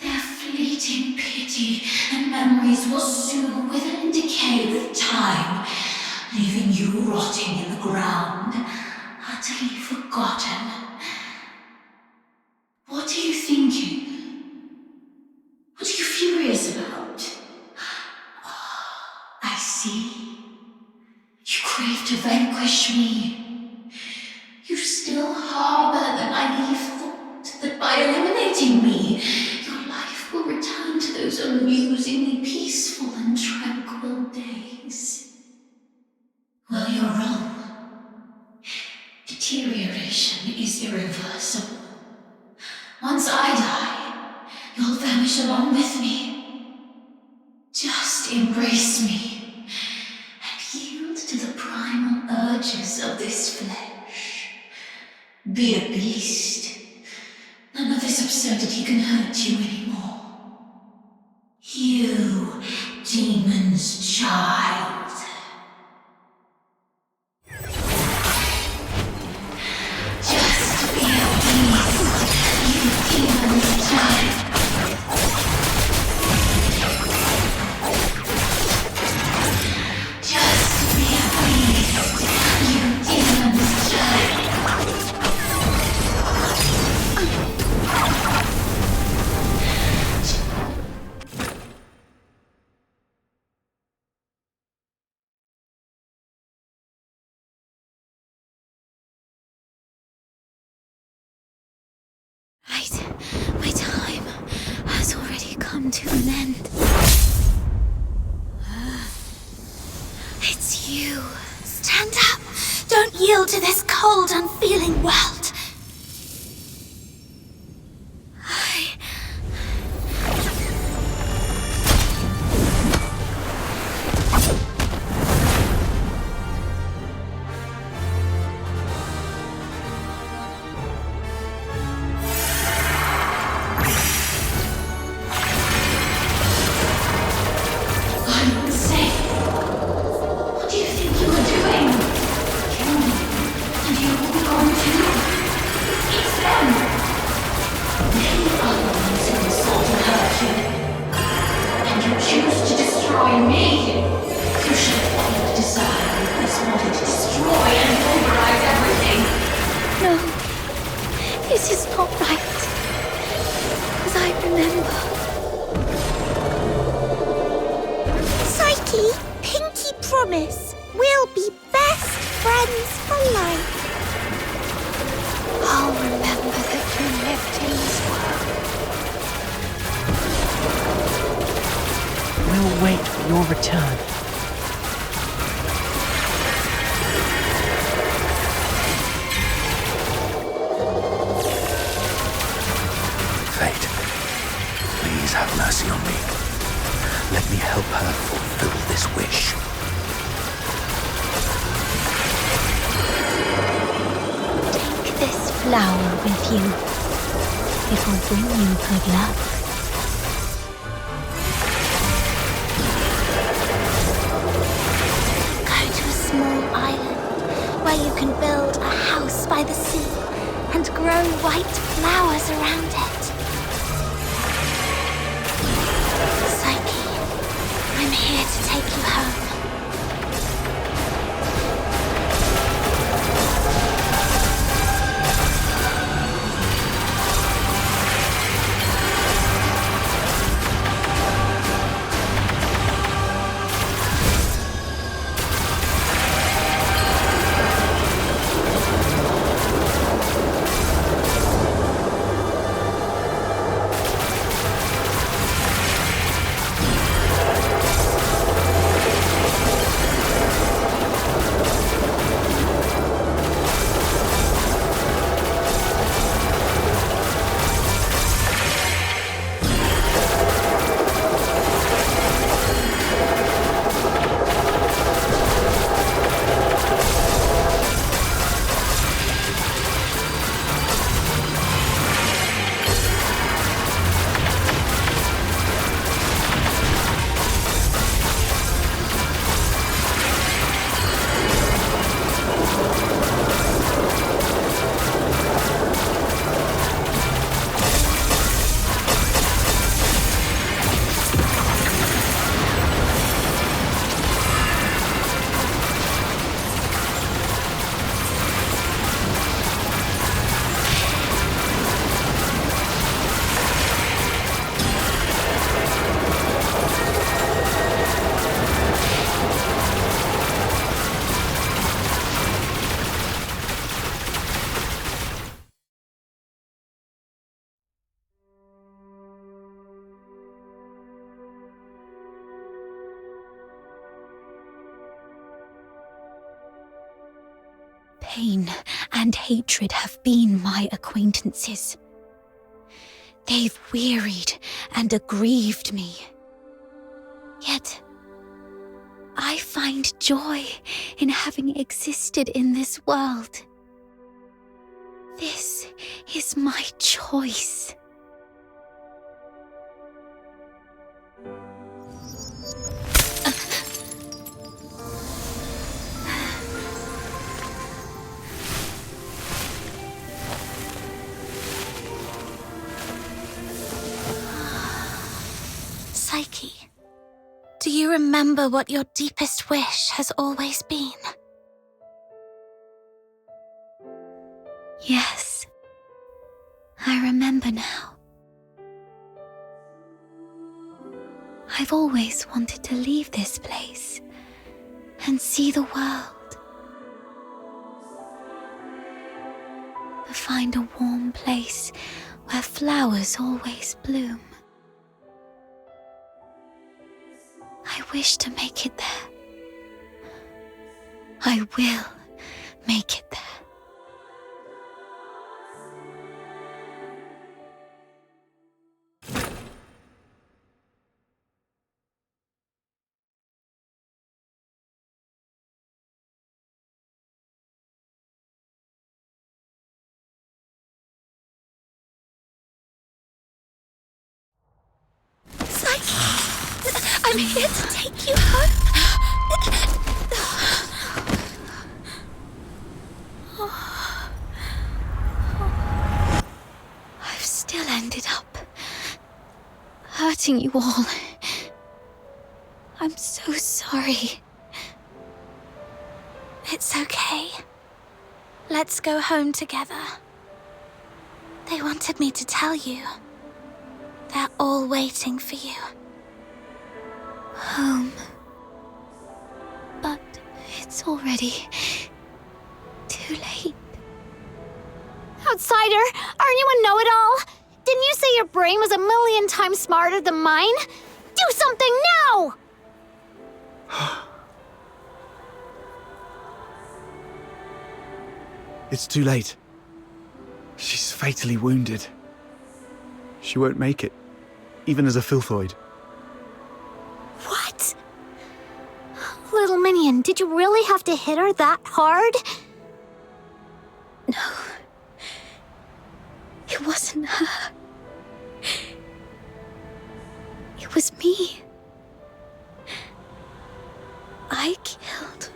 Their fleeting pity and memories will soon wither and decay with time, leaving you rotting in the ground, utterly forgotten. What are you thinking? What are you furious about? I see. me. You still harbor the naive thought that by eliminating me, your life will return to those amusingly peaceful and tranquil days. Well, you're wrong. Deterioration is irreversible. Once I die, you'll vanish along with me. Just embrace me and yield to the primal urges of this flesh. Be a beast. None of this absurdity can hurt you anymore. You, demon's child. Just be a beast, you demon's child. Just be a beast, you demon's child. My time has already come to an end. It's you. Stand up! Don't yield to this cold, unfeeling world! I'm insane. What do you think you were doing? Kill me, and you will be gone too. It's them. They are the ones who insulted her, and you choose to destroy me. You should have followed the desire who has wanted to destroy and pulverize everything. No, this is not right. As I remember. Psyche, pinky promise. We'll be best friends for life. I'll remember that you lived in this world. We'll wait for your return. Fate, please have mercy on me. Let me help her fulfill this wish. Take this flower with you. It will bring you good luck. Go to a small island where you can build a house by the sea and grow white flowers around it. Psyche, I'm here to take you home. pain and hatred have been my acquaintances. They've wearied and aggrieved me. Yet, I find joy in having existed in this world. This is my choice. Psyche, do you remember what your deepest wish has always been? Yes, I remember now. I've always wanted to leave this place and see the world. To find a warm place where flowers always bloom. I wish to make it there. I will make it there. I'm here to take you home. I've still ended up hurting you all. I'm so sorry. It's okay. Let's go home together. They wanted me to tell you. They're all waiting for you. Home. But it's already too late. Outsider, aren't you a know-it-all? Didn't you say your brain was 1,000,000 times smarter than mine? Do something now! It's too late. She's fatally wounded. She won't make it, even as a Filthoid. What? Little minion, did you really have to hit her that hard? No. It wasn't her. It was me. I killed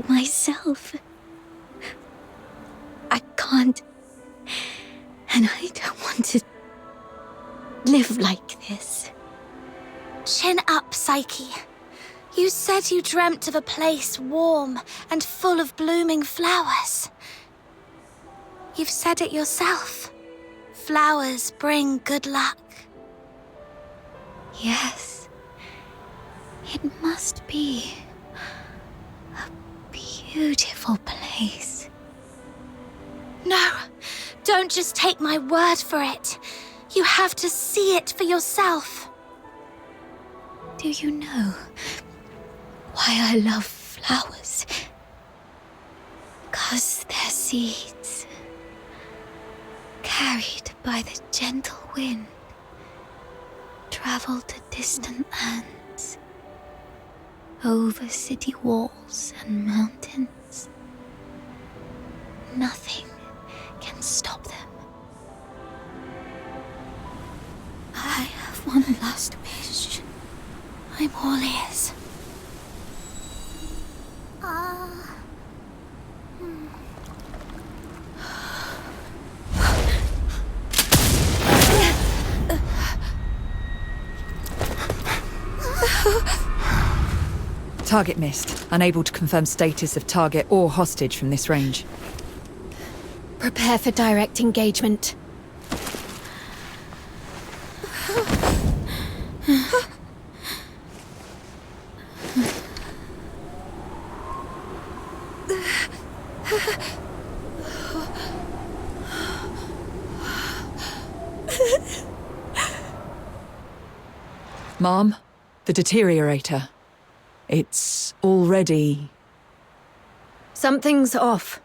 myself. I can't. And I don't want to live like this. Chin up, Psyche. You said you dreamt of a place warm and full of blooming flowers. You've said it yourself. Flowers bring good luck. Yes. It must be a beautiful place. No, don't just take my word for it. You have to see it for yourself. Do you know why I love flowers? 'Cause their seeds, carried by the gentle wind, travel to distant lands, over city walls and mountains. Nothing can stop them. I have one last wish. I'm all ears. Target missed. Unable to confirm status of target or hostage from this range. Prepare for direct engagement. Mom, the deteriorator. It's already... Something's off.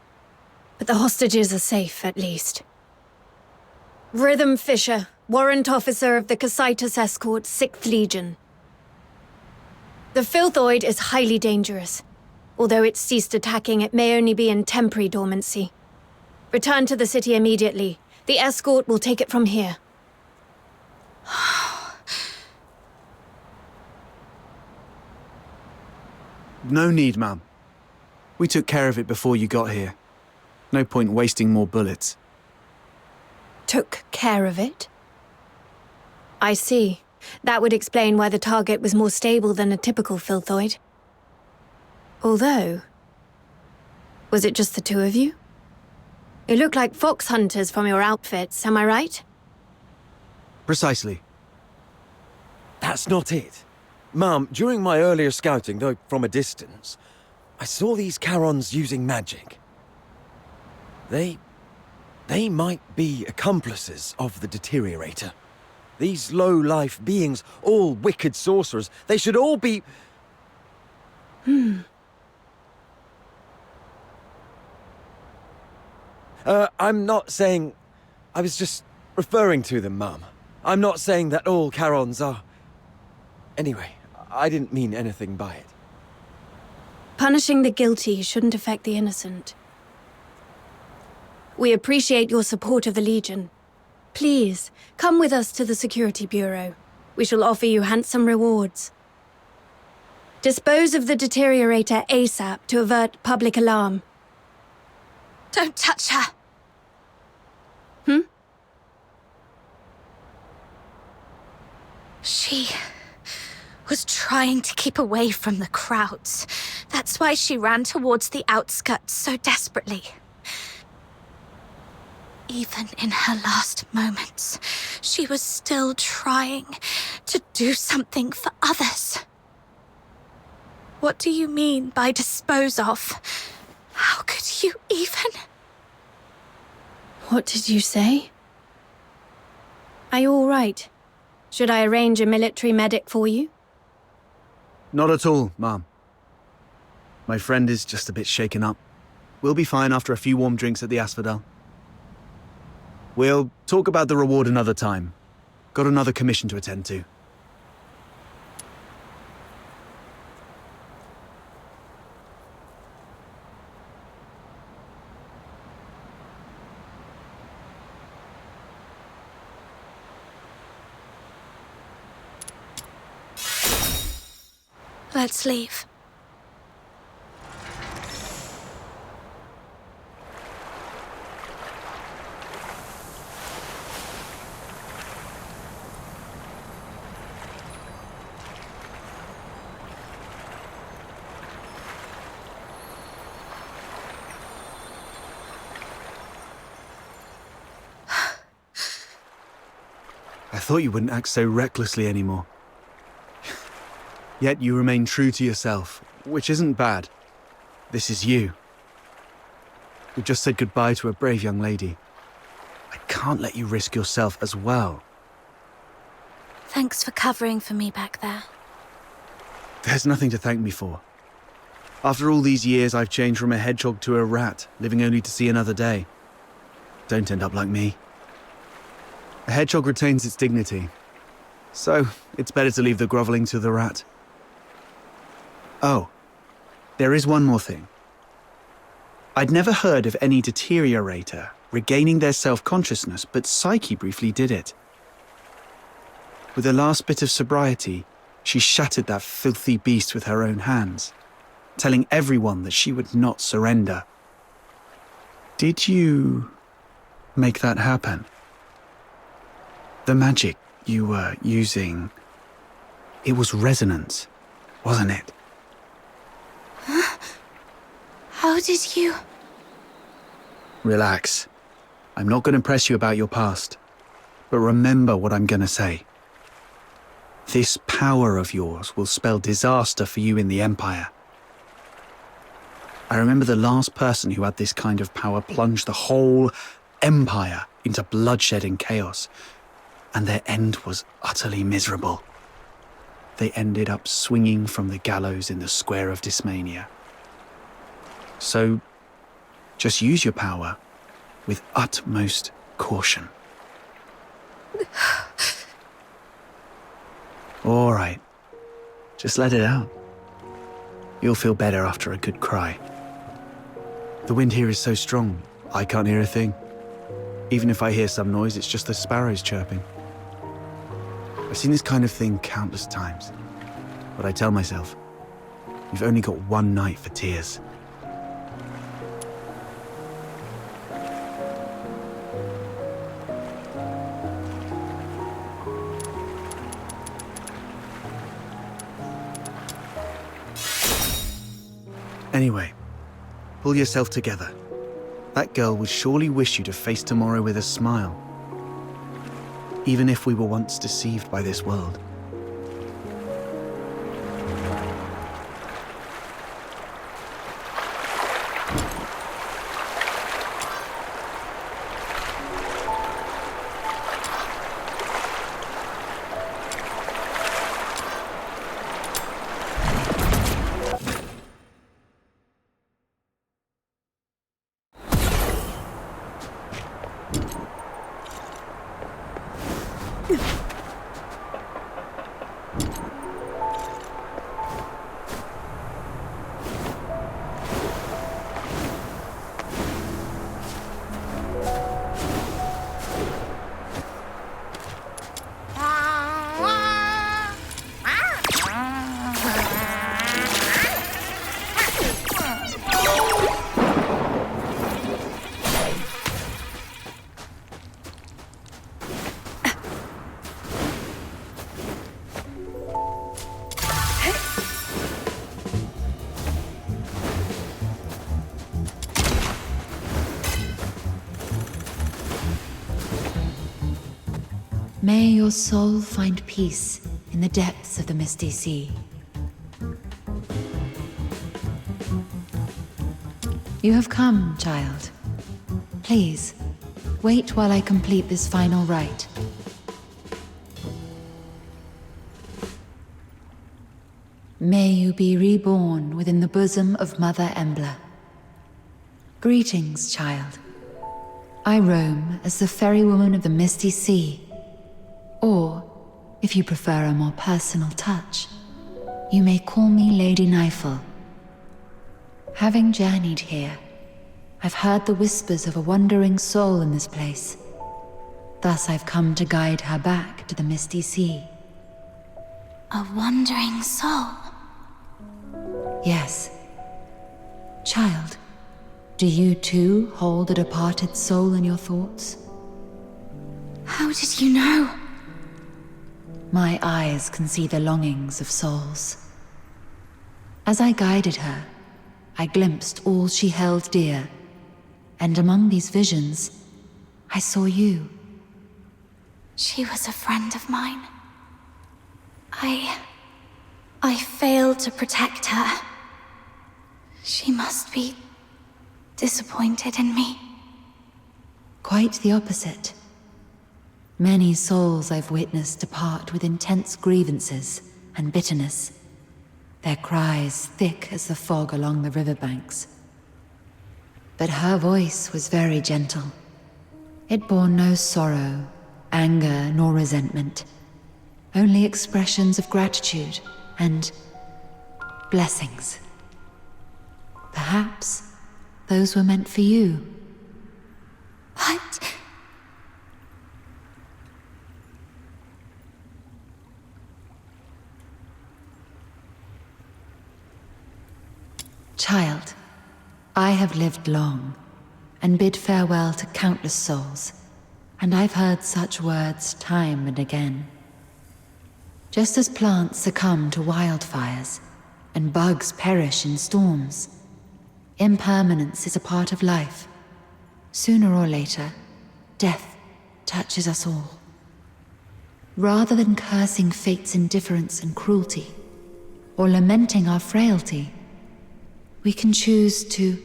But the hostages are safe, at least. Rhythm Fisher, warrant officer of the Cocytus Escort, 6th Legion. The Filthoid is highly dangerous. Although it's ceased attacking, it may only be in temporary dormancy. Return to the city immediately. The escort will take it from here. No need, ma'am. We took care of it before you got here. No point wasting more bullets. Took care of it? I see. That would explain why the target was more stable than a typical Filthoid. Although... was it just the two of you? You look like fox hunters from your outfits, am I right? Precisely. That's not it. Mum, during my earlier scouting, though from a distance, I saw these Charons using magic. They might be accomplices of the Deteriorator. These low-life beings, all wicked sorcerers, they should all be... I'm not saying... I was just referring to them, Mum. I'm not saying that all Charons are... Anyway, I didn't mean anything by it. Punishing the guilty shouldn't affect the innocent. We appreciate your support of the Legion. Please, come with us to the Security Bureau. We shall offer you handsome rewards. Dispose of the Deteriorator ASAP to avert public alarm. Don't touch her. She was trying to keep away from the crowds. That's why she ran towards the outskirts so desperately. Even in her last moments, she was still trying to do something for others. What do you mean by dispose of? How could you even? What did you say? Are you all right? Should I arrange a military medic for you? Not at all, ma'am. My friend is just a bit shaken up. We'll be fine after a few warm drinks at the Asphodel. We'll talk about the reward another time. Got another commission to attend to. Let's leave. I thought you wouldn't act so recklessly anymore. Yet you remain true to yourself, which isn't bad. This is you. You've just said goodbye to a brave young lady. I can't let you risk yourself as well. Thanks for covering for me back there. There's nothing to thank me for. After all these years, I've changed from a hedgehog to a rat, living only to see another day. Don't end up like me. A hedgehog retains its dignity, so it's better to leave the groveling to the rat. Oh, there is one more thing. I'd never heard of any deteriorator regaining their self-consciousness, but Psyche briefly did it. With the last bit of sobriety, she shattered that filthy beast with her own hands, telling everyone that she would not surrender. Did you make that happen? The magic you were using, it was resonance, wasn't it? How did you... Relax. I'm not going to press you about your past, but remember what I'm going to say. This power of yours will spell disaster for you in the Empire. I remember the last person who had this kind of power plunged the whole Empire into bloodshed and chaos, and their end was utterly miserable. They ended up swinging from the gallows in the square of Dysmania. So, just use your power with utmost caution. All right. Just let it out. You'll feel better after a good cry. The wind here is so strong, I can't hear a thing. Even if I hear some noise, it's just the sparrows chirping. I've seen this kind of thing countless times. But I tell myself, you've only got one night for tears. Anyway, pull yourself together. That girl would surely wish you to face tomorrow with a smile. Even if we were once deceived by this world. May your soul find peace in the depths of the misty sea. You have come, child. Please, wait while I complete this final rite. May you be reborn within the bosom of Mother Embla. Greetings, child. I roam as the ferrywoman of the misty sea. Or, if you prefer a more personal touch, you may call me Lady Nifel. Having journeyed here, I've heard the whispers of a wandering soul in this place. Thus I've come to guide her back to the misty sea. A wandering soul? Yes. Child, do you too hold a departed soul in your thoughts? How did you know? My eyes can see the longings of souls. As I guided her, I glimpsed all she held dear, and among these visions, I saw you. She was a friend of mine. I failed to protect her. She must be disappointed in me. Quite the opposite. Many souls I've witnessed depart with intense grievances and bitterness, their cries thick as the fog along the riverbanks. But her voice was very gentle. It bore no sorrow, anger, nor resentment, only expressions of gratitude and blessings. Perhaps those were meant for you. What? Child, I have lived long and bid farewell to countless souls, and I've heard such words time and again. Just as plants succumb to wildfires and bugs perish in storms, impermanence is a part of life. Sooner or later, death touches us all. Rather than cursing fate's indifference and cruelty, or lamenting our frailty, we can choose to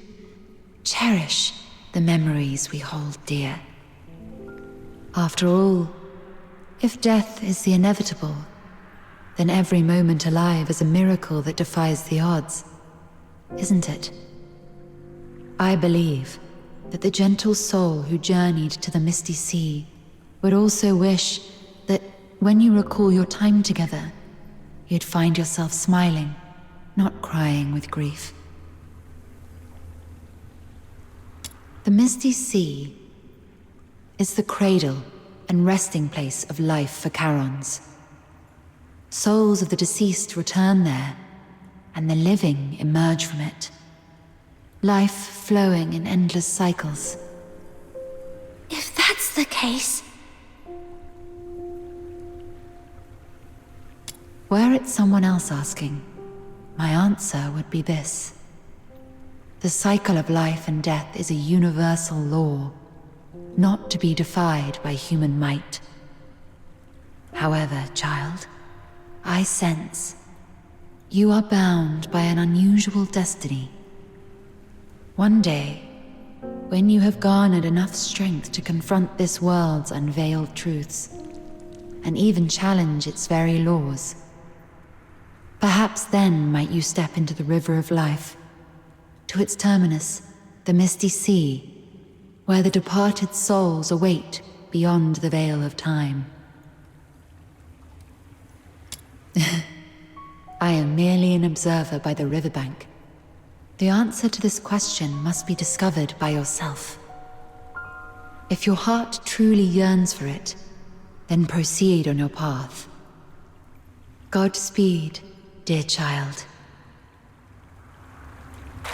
cherish the memories we hold dear. After all, if death is the inevitable, then every moment alive is a miracle that defies the odds, isn't it? I believe that the gentle soul who journeyed to the misty sea would also wish that when you recall your time together, you'd find yourself smiling, not crying with grief. The misty sea is the cradle and resting place of life for Charons. Souls of the deceased return there, and the living emerge from it. Life flowing in endless cycles. If that's the case... Were it someone else asking, my answer would be this. The cycle of life and death is a universal law, not to be defied by human might. However, child, I sense you are bound by an unusual destiny. One day, when you have garnered enough strength to confront this world's unveiled truths, and even challenge its very laws, perhaps then might you step into the river of life, to its terminus, the misty sea, where the departed souls await beyond the veil of time. I am merely an observer by the riverbank. The answer to this question must be discovered by yourself. If your heart truly yearns for it, then proceed on your path. Godspeed, dear child.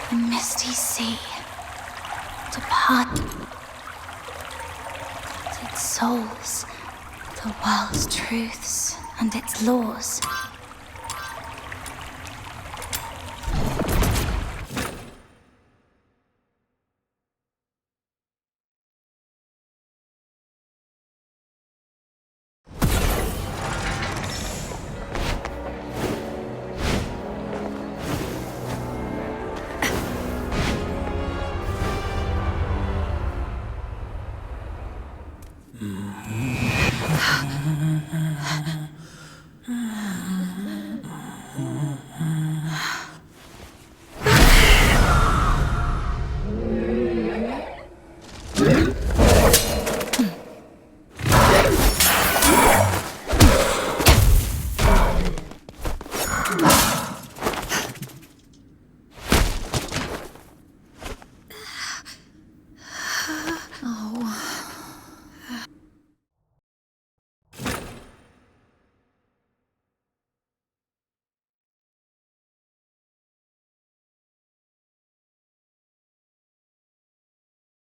The misty sea. Departed souls. The world's truths and its laws.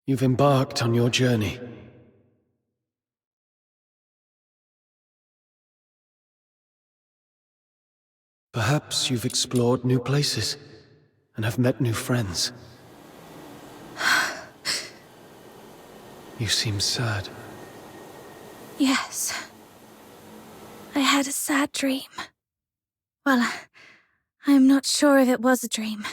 You've embarked on your journey. Perhaps you've explored new places and have met new friends. You seem sad. Yes. I had a sad dream. Well, I'm not sure if it was a dream.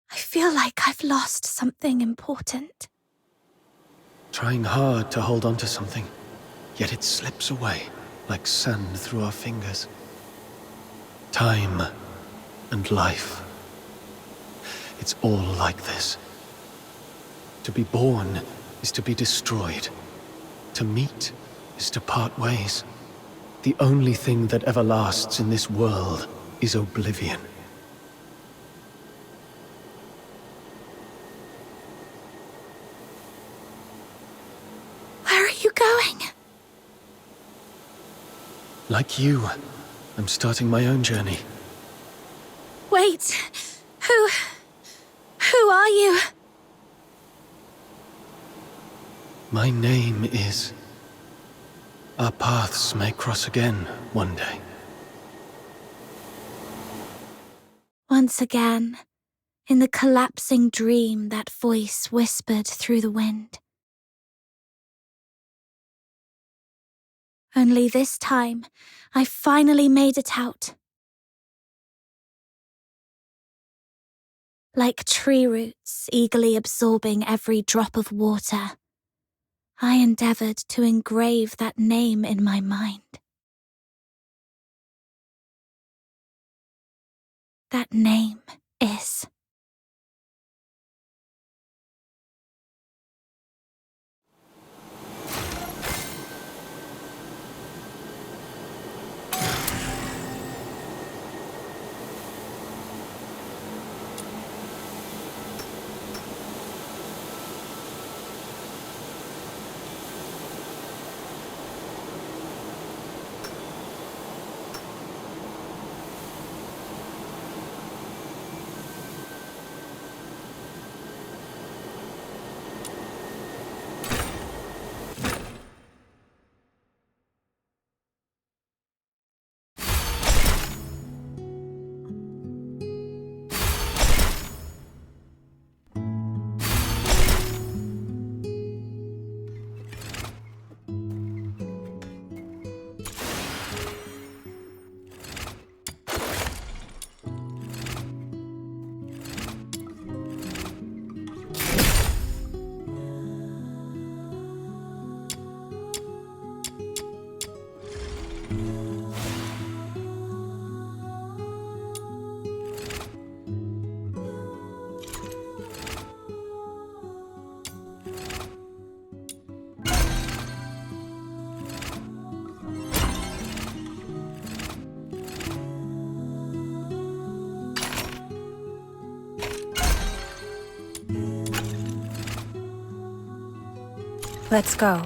I feel like I've lost something important. Trying hard to hold on to something, yet it slips away like sand through our fingers. Time and life. It's all like this. To be born is to be destroyed. To meet is to part ways. The only thing that ever lasts in this world is oblivion. Where are you going? Like you, I'm starting my own journey. Wait. Who are you? My name is... Our paths may cross again one day. Once again, in the collapsing dream, that voice whispered through the wind. Only this time, I finally made it out. Like tree roots eagerly absorbing every drop of water, I endeavored to engrave that name in my mind. That name is Let's go.